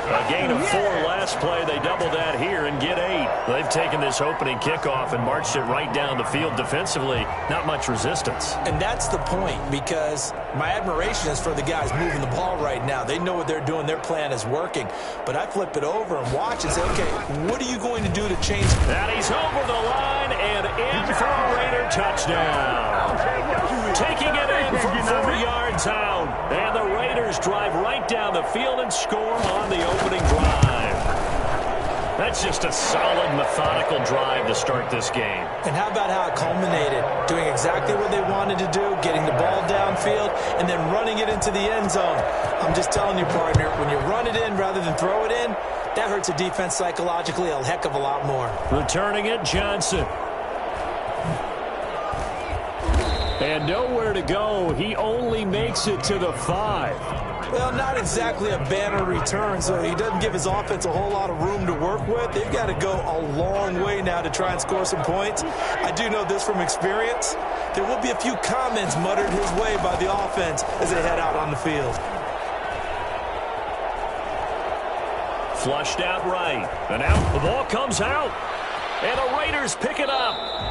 A gain of 4 last play. They double that here and get 8. They've taken this opening kickoff and marched it right down the field defensively. Not much resistance. And that's the point, because my admiration is for the guys moving the ball right now. They know what they're doing. Their plan is working. But I flip it over and watch and say, okay, what are you going to do to change? And he's over the line and in for a Raider touchdown. Taking it in from 4 yards out. And the Raiders drive right down the field and score on the opening drive. That's just a solid, methodical drive to start this game. And how about how it culminated? Doing exactly what they wanted to do, getting the ball downfield, and then running it into the end zone. I'm just telling you, partner, when you run it in rather than throw it in, that hurts a defense psychologically a heck of a lot more. Returning it, Johnson. And nowhere to go. He only makes it to the 5. Well, not exactly a banner return, so he doesn't give his offense a whole lot of room to work with. They've got to go a long way now to try and score some points. I do know this from experience. There will be a few comments muttered his way by the offense as they head out on the field. Flushed out right. And out. The ball comes out. And the Raiders pick it up.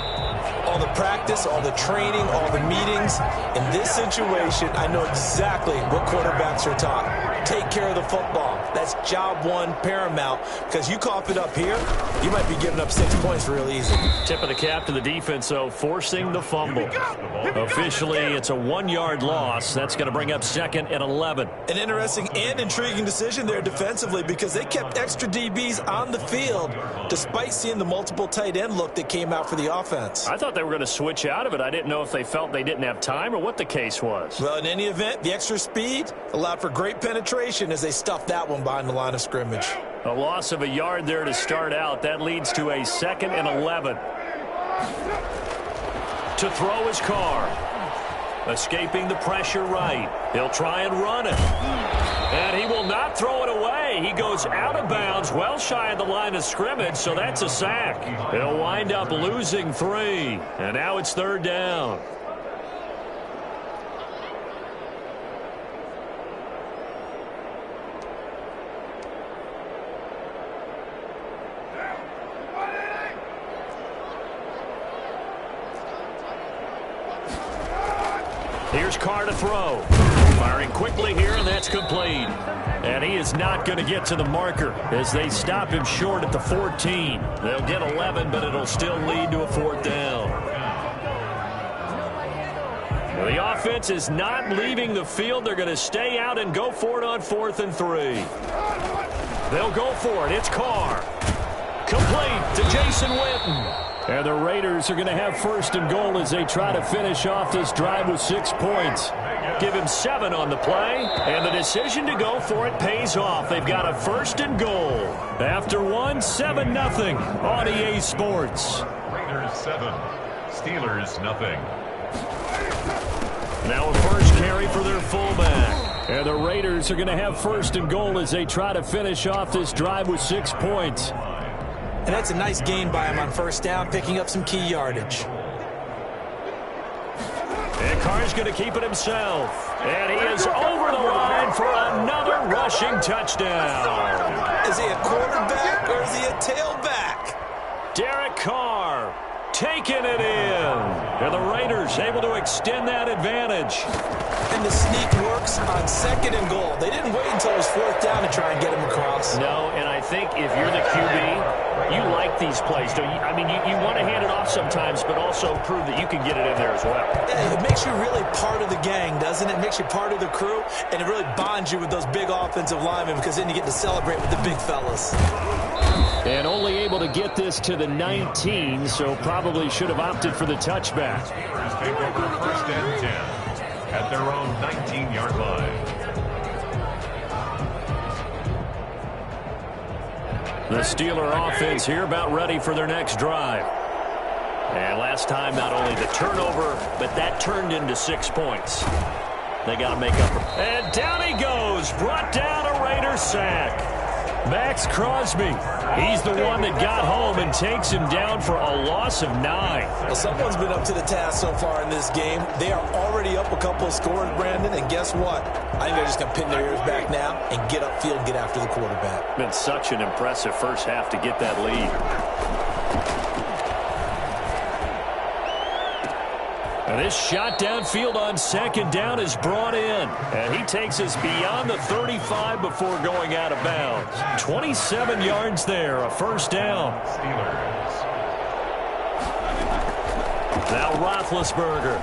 All the practice, all the training, all the meetings. In this situation, I know exactly what quarterbacks are taught. Take care of the football. That's job 1 paramount, because you cough it up here, you might be giving up 6 points real easy. Tip of the cap to the defense, though, forcing the fumble. Officially, it's a 1-yard loss. That's going to bring up 2nd and 11. An interesting and intriguing decision there defensively, because they kept extra DBs on the field despite seeing the multiple tight end look that came out for the offense. I thought they were going to switch out of it. I didn't know if they felt they didn't have time or what the case was. Well, in any event, the extra speed allowed for great penetration as they stuffed that one behind the line of scrimmage. A loss of a yard there to start out. That leads to a 2nd and 11. To throw his car. Escaping the pressure right. He'll try and run it. And he will not throw it away. He goes out of bounds, well shy of the line of scrimmage, so that's a sack. He'll wind up losing 3. And now it's 3rd down. Here's Carr to throw. Firing quickly here, and that's complete. And he is not going to get to the marker as they stop him short at the 14. They'll get 11, but it'll still lead to a 4th down. Well, the offense is not leaving the field. They're going to stay out and go for it on 4th and 3. They'll go for it. It's Carr. Complete to Jason Witten. And the Raiders are going to have 1st and goal as they try to finish off this drive with 6 points. Give him 7 on the play, and the decision to go for it pays off. They've got a 1st and goal. After 1, 7-0 on EA Sports. Raiders 7, Steelers nothing. Now a first carry for their fullback. And the Raiders are going to have 1st and goal as they try to finish off this drive with 6 points. And that's a nice gain by him on 1st down, picking up some key yardage. And Carr's going to keep it himself. And he is over the line for another rushing touchdown. Is he a quarterback or is he a tailback? Derek Carr taking it in. And the Raiders able to extend that advantage. And the sneak works on 2nd and goal. They didn't wait until it was 4th down to try and get him across. No, and I think if you're the QB, you like these plays, don't you? I mean, you want to hand it off sometimes, but also prove that you can get it in there as well. Yeah, it makes you really part of the gang, doesn't it? It makes you part of the crew, and it really bonds you with those big offensive linemen because then you get to celebrate with the big fellas. And only able to get this to the 19, so probably probably should have opted for the touchback. Steelers take over first and 10 at their own 19-yard line. The Steeler offense here about ready for their next drive. And last time, not only the turnover, but that turned into 6 points. They got to make up. And down he goes. Brought down a Raider sack. Max Crosby. He's the one that got home and takes him down for a loss of 9. Well, someone's been up to the task so far in this game. They are already up a couple of scores, Brandon, and guess what? I think they're just going to pin their ears back now and get upfield and get after the quarterback. Been such an impressive first half to get that lead. And this shot downfield on second down is brought in. And he takes us beyond the 35 before going out of bounds. 27 yards there, a first down. Steelers. Now Roethlisberger.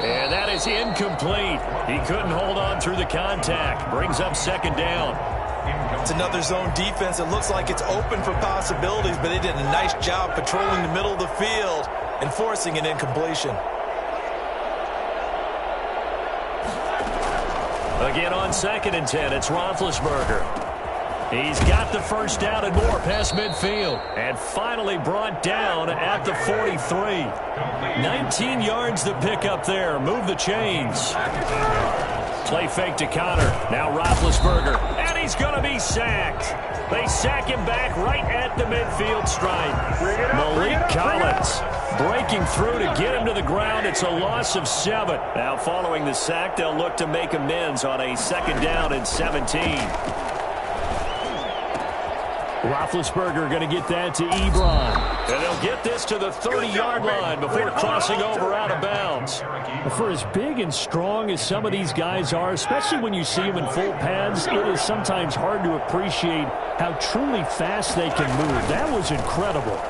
And that is incomplete. He couldn't hold on through the contact. Brings up second down. It's another zone defense. It looks like it's open for possibilities, but they did a nice job patrolling the middle of the field and forcing an incompletion. Again on second and 10, it's Roethlisberger. He's got the first down and more past midfield. And finally brought down at the 43. 19 yards to pick up there. Move the chains. Play fake to Connor. Now Roethlisberger. And he's going to be sacked. They sack him back right at the midfield stripe. Malik Collins breaking through to get him to the ground. It's a loss of 7. Now following the sack, they'll look to make amends on a second down and 17. Roethlisberger going to get that to Ebron. And they'll get this to the 30-yard line before crossing over out of bounds. For as big and strong as some of these guys are, especially when you see them in full pads, it is sometimes hard to appreciate how truly fast they can move. That was incredible.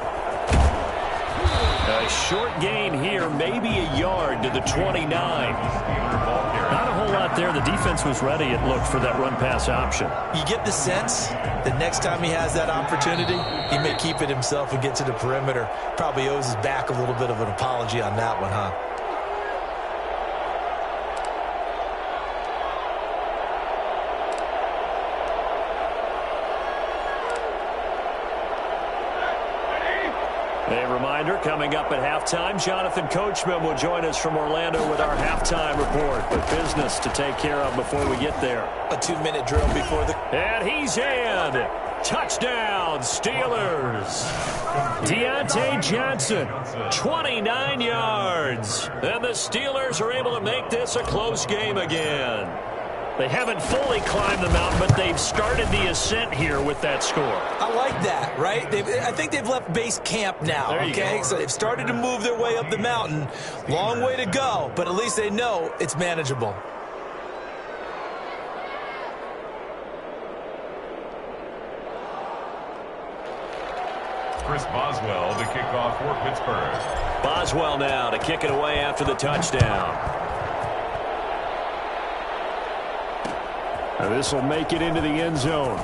A short gain here, maybe a yard to the 29. Not a whole lot there. The defense was ready, it looked, for that run-pass option. You get the sense that next time he has that opportunity, he may keep it himself and get to the perimeter. Probably owes his back a little bit of an apology on that one, huh? A reminder, coming up at halftime, Jonathan Coachman will join us from Orlando with our halftime report. But business to take care of before we get there. A 2-minute drill before the... And he's in. Touchdown, Steelers. Deontay Johnson, 29 yards. And the Steelers are able to make this a close game again. They haven't fully climbed the mountain, but they've started the ascent here with that score. I like that, right? I think they've left base camp now, okay? So they've started to move their way up the mountain. Long way to go, but at least they know it's manageable. Chris Boswell to kick off for Pittsburgh. Boswell now to kick it away after the touchdown. This will make it into the end zone.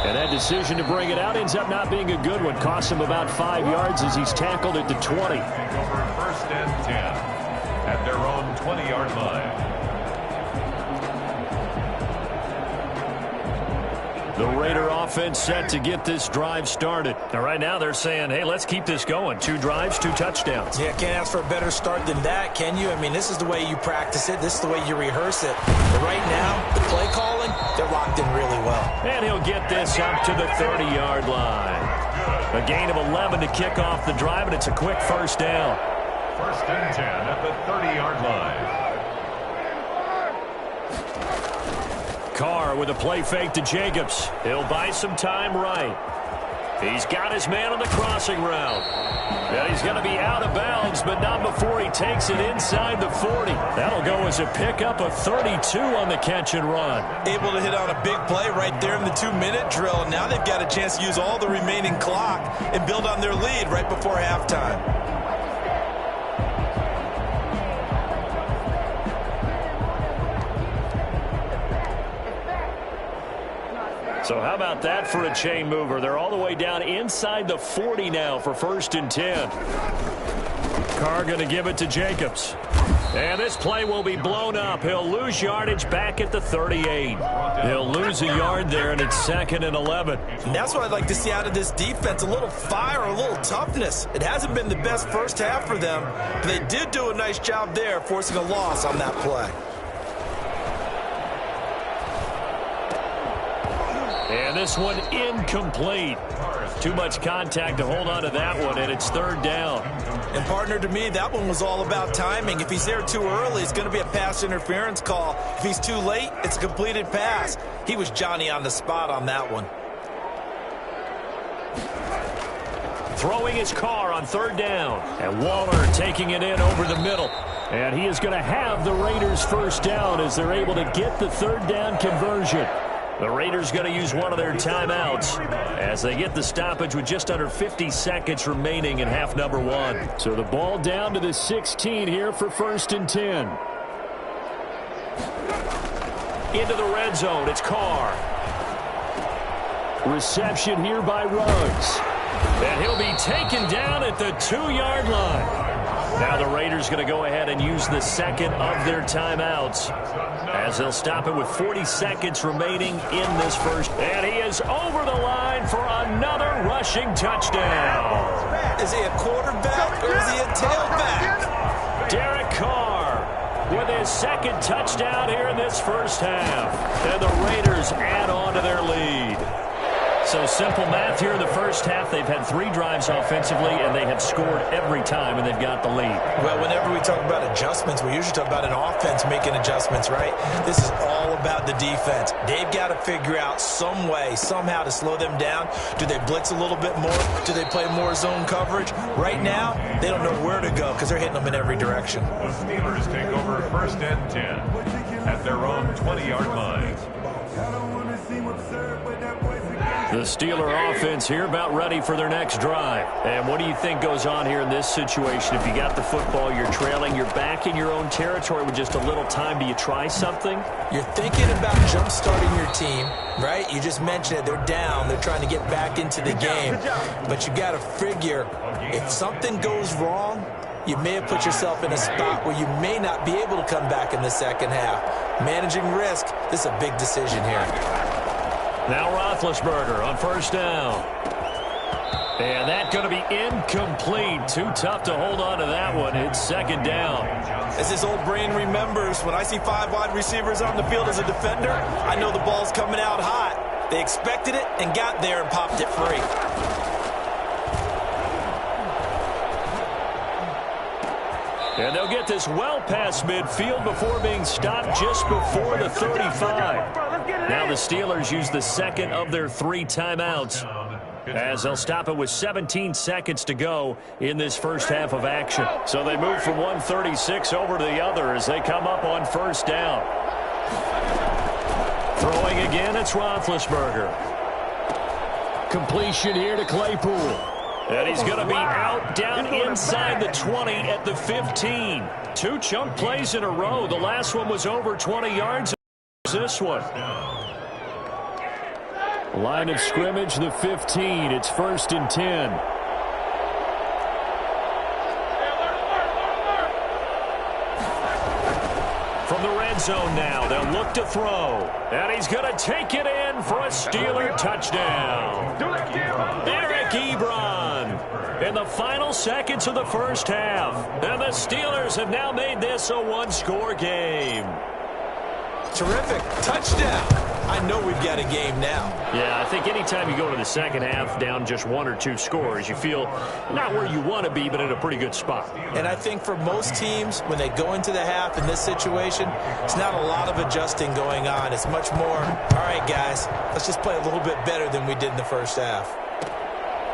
And that decision to bring it out ends up not being a good one. Costs him about 5 yards as he's tackled at the 20. Take over first and 10 at their own 20-yard line. The Raider offense set to get this drive started. Now, right now they're saying, hey, let's keep this going. 2 drives, 2 touchdowns. Yeah, can't ask for a better start than that, can you? I mean, this is the way you practice it. This is the way you rehearse it. But right now, the play calling, they're locked in really well. And he'll get this up to the 30-yard line. A gain of 11 to kick off the drive, and it's a quick first down. First and 10 at the 30-yard line. Carr with a play fake to Jacobs. He'll buy some time right. He's got his man on the crossing route. And he's going to be out of bounds, but not before he takes it inside the 40. That'll go as a pickup of 32 on the catch and run. Able to hit on a big play right there in the 2-minute drill. And now they've got a chance to use all the remaining clock and build on their lead right before halftime. So how about that for a chain mover? They're all the way down inside the 40 now for 1st and 10. Carr going to give it to Jacobs. And this play will be blown up. He'll lose yardage back at the 38. He'll lose a yard there, and it's 2nd and 11. And that's what I'd like to see out of this defense, a little fire, a little toughness. It hasn't been the best first half for them, but they did do a nice job there, forcing a loss on that play. And this one incomplete. Too much contact to hold on to that one, and it's 3rd down. And, partner, to me, that one was all about timing. If he's there too early, it's going to be a pass interference call. If he's too late, it's a completed pass. He was Johnny on the spot on that one. Throwing his Carr on 3rd down. And Waller taking it in over the middle. And he is going to have the Raiders' 1st down as they're able to get the 3rd down conversion. The Raiders going to use one of their timeouts as they get the stoppage with just under 50 seconds remaining in half number 1. So the ball down to the 16 here for 1st and 10. Into the red zone, it's Carr. Reception here by Ruggs. And he'll be taken down at the 2-yard line. Now the Raiders going to go ahead and use the 2nd of their timeouts as they'll stop it with 40 seconds remaining in this first. And he is over the line for another rushing touchdown. Is he a quarterback or is he a tailback? Derek Carr with his 2nd touchdown here in this first half. And the Raiders add on to their lead. So simple math here in the first half. They've had 3 drives offensively, and they have scored every time, and they've got the lead. Well, whenever we talk about adjustments, we usually talk about an offense making adjustments, right? This is all about the defense. They've got to figure out some way, somehow to slow them down. Do they blitz a little bit more? Do they play more zone coverage? Right now, they don't know where to go because they're hitting them in every direction. The Steelers take over 1st and 10 at their own 20-yard line. The Steeler offense here about ready for their next drive. And what do you think goes on here in this situation? If you got the football, you're trailing, you're back in your own territory with just a little time. Do you try something? You're thinking about jump-starting your team, right? You just mentioned it. They're down. They're trying to get back into the game. But you got to figure, if something goes wrong, you may have put yourself in a spot where you may not be able to come back in the second half. Managing risk, this is a big decision here. Now Roethlisberger on 1st down. And that's going to be incomplete. Too tough to hold on to that one. It's 2nd down. As his old brain remembers, when I see 5 wide receivers on the field as a defender, I know the ball's coming out hot. They expected it and got there and popped it free. And they'll get this well past midfield before being stopped just before the 35. Now the Steelers use the 2nd of their 3 timeouts as they'll stop it with 17 seconds to go in this first half of action. So they move from 136 over to the other as they come up on 1st down. Throwing again, it's Roethlisberger. Completion here to Claypool. And he's going to be out down inside the 20 at the 15. 2 chunk plays in a row. The last one was over 20 yards. This one. Line of scrimmage, the 15. It's 1st and 10. From the red zone now, they'll look to throw. And he's going to take it in for a Steeler touchdown. Eric Ebron in the final seconds of the first half. And the Steelers have now made this a 1-score game. Terrific. Touchdown. I know we've got a game now. Yeah, I think anytime you go to the second half down just 1 or 2 scores, you feel not where you want to be, but in a pretty good spot. And I think for most teams, when they go into the half in this situation, it's not a lot of adjusting going on. It's much more, all right, guys, let's just play a little bit better than we did in the first half.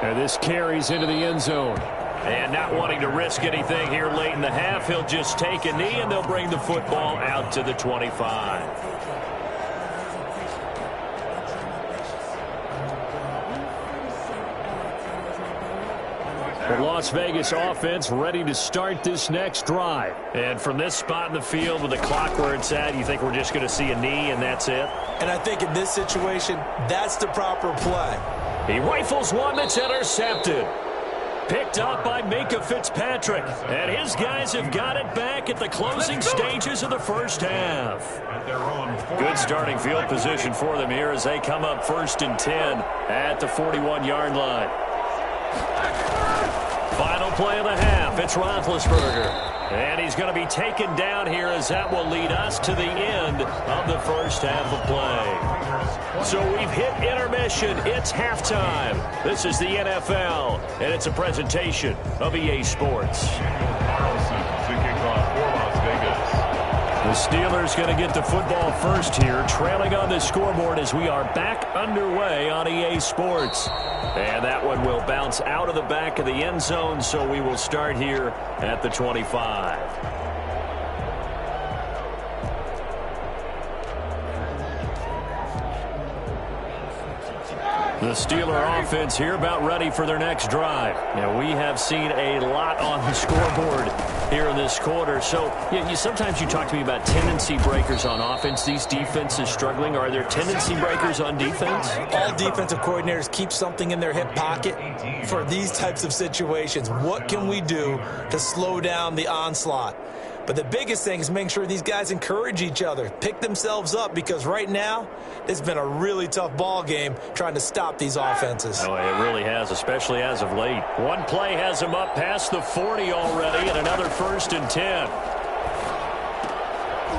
And this carries into the end zone. And not wanting to risk anything here late in the half, he'll just take a knee, and they'll bring the football out to the 25. The Las Vegas offense ready to start this next drive. And from this spot in the field with the clock where it's at, you think we're just going to see a knee and that's it? And I think in this situation, that's the proper play. He rifles one that's intercepted. Picked up by Minka Fitzpatrick. And his guys have got it back at the closing stages of the first half. Good starting field position for them here as they come up 1st and 10 at the 41-yard line. Final play of the half. It's Roethlisberger. And he's going to be taken down here as that will lead us to the end of the first half of play. So we've hit intermission. It's halftime. This is the NFL, and it's a presentation of EA Sports. The Steelers going to get the football first here, trailing on the scoreboard as we are back underway on EA Sports. And that one will bounce out of the back of the end zone, so we will start here at the 25. The Steeler offense here about ready for their next drive. Now, we have seen a lot on the scoreboard here in this quarter. So, sometimes you talk to me about tendency breakers on offense. These defenses struggling. Are there tendency breakers on defense? All defensive coordinators keep something in their hip pocket for these types of situations. What can we do to slow down the onslaught? But the biggest thing is making sure these guys encourage each other, pick themselves up, because right now it's been a really tough ball game trying to stop these offenses. Oh, it really has, especially as of late. One play has them up past the 40 already, and another 1st and 10.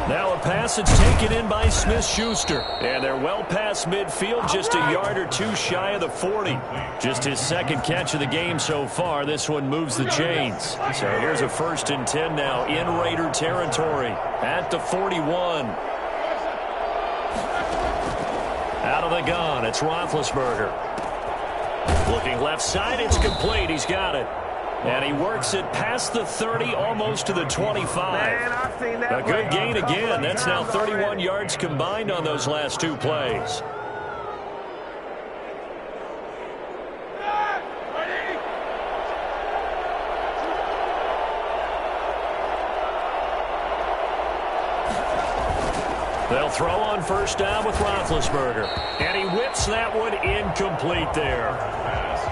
Now a pass that's taken in by Smith-Schuster. And they're well past midfield, just a yard or two shy of the 40. Just his second catch of the game so far. This one moves the chains. So here's a 1st and 10 now in Raider territory at the 41. Out of the gun, it's Roethlisberger. Looking left side, it's complete. He's got it. And he works it past the 30, almost to the 25. A good gain again. That's now 31 yards combined on those last two plays. They'll throw on 1st down with Roethlisberger. And he whips that one incomplete there.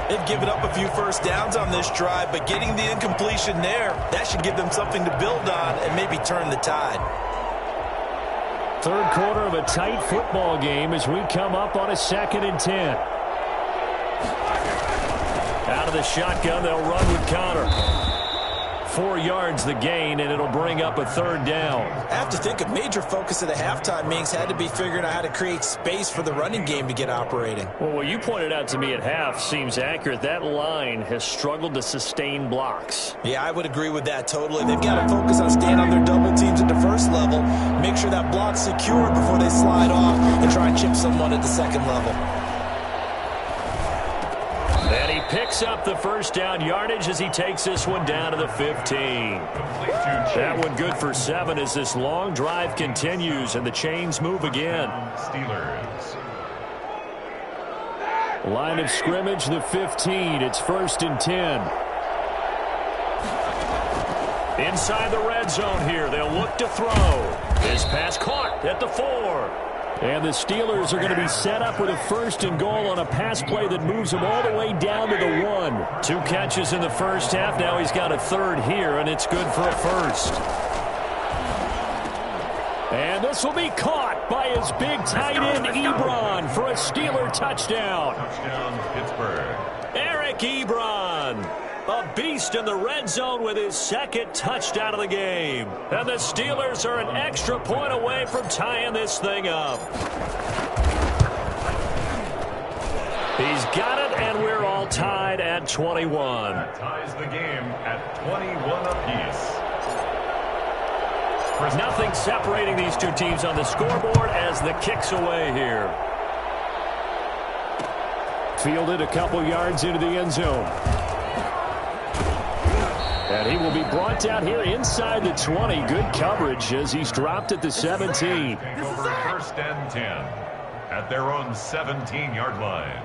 They've given up a few 1st downs on this drive, but getting the incompletion there, that should give them something to build on and maybe turn the tide. Third quarter of a tight football game as we come up on a 2nd and 10. Out of the shotgun, they'll run with Connor. 4 yards the gain, and it'll bring up a 3rd down. I have to think a major focus of the halftime meetings had to be figuring out how to create space for the running game to get operating. Well, what you pointed out to me at half seems accurate. That line has struggled to sustain blocks. Yeah, I would agree with that totally. They've got to focus on staying on their double teams at the 1st level, make sure that block's secured before they slide off and try and chip someone at the 2nd level. And he picks up the 1st down yardage as he takes this one down to the 15. That one good for 7 as this long drive continues and the chains move again. Steelers. Line of scrimmage, the 15. It's 1st and 10. Inside the red zone here. They'll look to throw. This pass caught at the 4. And the Steelers are going to be set up with a 1st and goal on a pass play that moves them all the way down to the 1. 2 catches in the first half. Now he's got a 3rd here, and it's good for a 1st. And this will be caught by his big tight end, Ebron, for a Steeler touchdown. Touchdown, Pittsburgh. Eric Ebron, a beast in the red zone with his 2nd touchdown of the game. And the Steelers are an extra point away from tying this thing up. He's got it, and we're all tied at 21. That ties the game at 21 apiece. Nothing separating these two teams on the scoreboard as the kick's away here. Fielded a couple yards into the end zone. And he will be brought down here inside the 20. Good coverage as he's dropped at the 17. Over 1st and 10 at their own 17-yard line.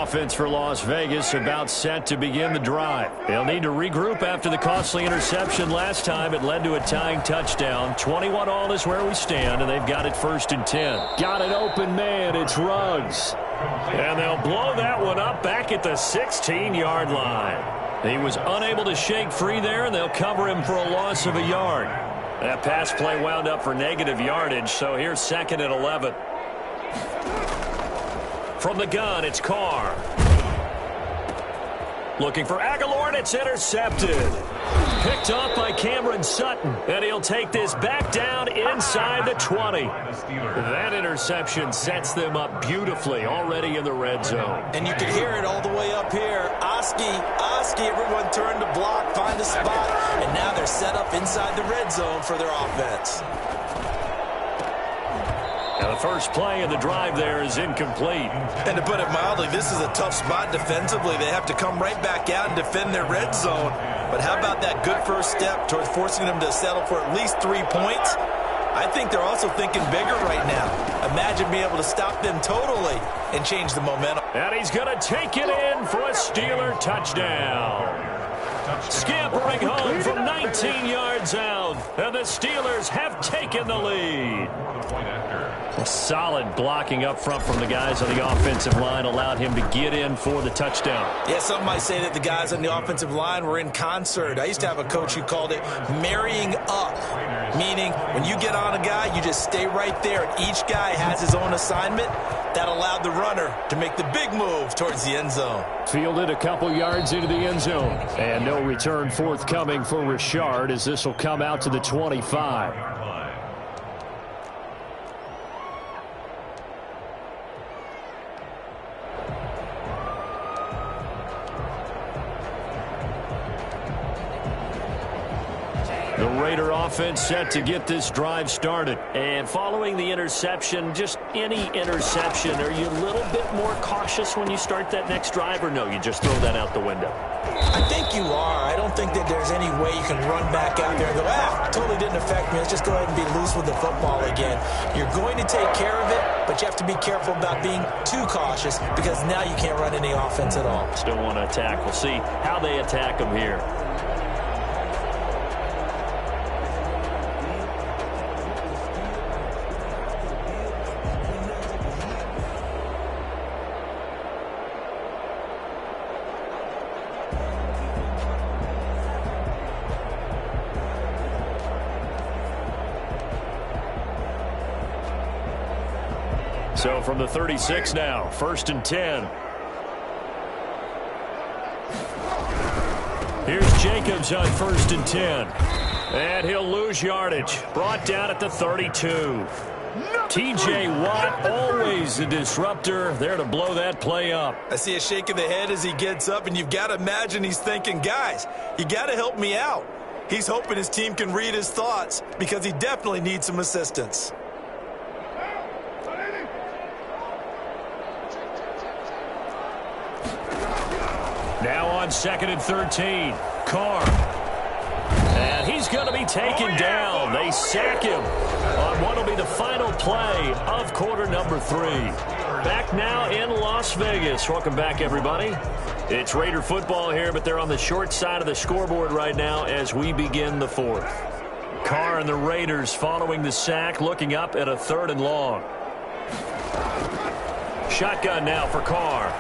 offense for Las Vegas about set to begin the drive. They'll need to regroup after the costly interception last time. It led to a tying touchdown. 21-all is where we stand, and they've got it 1st and 10. Got an open man. It's Ruggs. And they'll blow that one up back at the 16-yard line. He was unable to shake free there, and they'll cover him for a loss of a yard. That pass play wound up for negative yardage, so here's 2nd and 11. From the gun, it's Carr. Looking for Aguilar, and it's intercepted. Picked off by Cameron Sutton, and he'll take this back down inside the 20. That interception sets them up beautifully already in the red zone. And you can hear it all the way up here. Oski, everyone turned to block, find a spot, and now they're set up inside the red zone for their offense. And the first play of the drive there is incomplete. And to put it mildly, this is a tough spot defensively. They have to come right back out and defend their red zone. But how about that good first step towards forcing them to settle for at least 3 points? I think they're also thinking bigger right now. Imagine being able to stop them totally and change the momentum. And he's going to take it in for a Steeler touchdown. Scampering home from 19 yards out, and the Steelers have taken the lead. Solid blocking up front from the guys on the offensive line allowed him to get in for the touchdown. Yeah, some might say that the guys on the offensive line were in concert. I used to have a coach who called it marrying up, meaning when you get on a guy, you just stay right there, and each guy has his own assignment. That allowed the runner to make the big move towards the end zone. Fielded a couple yards into the end zone. And no return forthcoming for Richard as this will come out to the 25. The Raider offense set to get this drive started. And following the interception, just any interception, are you a little bit more cautious when you start that next drive, or no, you just throw that out the window? I think you are. I don't think that there's any way you can run back out there and go, totally didn't affect me. Let's just go ahead and be loose with the football again. You're going to take care of it, but you have to be careful about being too cautious because now you can't run any offense at all. Still want to attack. We'll see how they attack them here. So from the 36 now, 1st and 10. Here's Jacobs on 1st and 10. And he'll lose yardage. Brought down at the 32. T.J. Watt, always a disruptor, there to blow that play up. I see a shake of the head as he gets up, and you've got to imagine he's thinking, guys, you got to help me out. He's hoping his team can read his thoughts because he definitely needs some assistance. Now on 2nd and 13, Carr. And he's going to be taken down. They sack him on what will be the final play of quarter number 3. Back now in Las Vegas. Welcome back, everybody. It's Raider football here, but they're on the short side of the scoreboard right now as we begin the 4th. Carr and the Raiders following the sack, looking up at a 3rd and long. Shotgun now for Carr.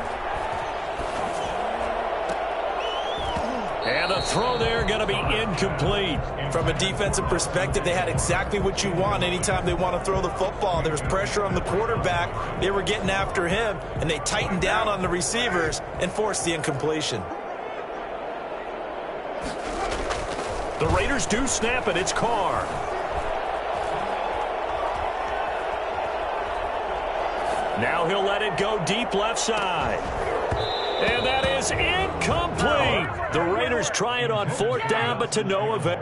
And the throw there going to be incomplete. From a defensive perspective, they had exactly what you want anytime they want to throw the football. There was pressure on the quarterback. They were getting after him, and they tightened down on the receivers and forced the incompletion. The Raiders do snap it. It's Carr. Now he'll let it go deep left side. And that is incomplete. The Raiders try it on 4th down, but to no avail.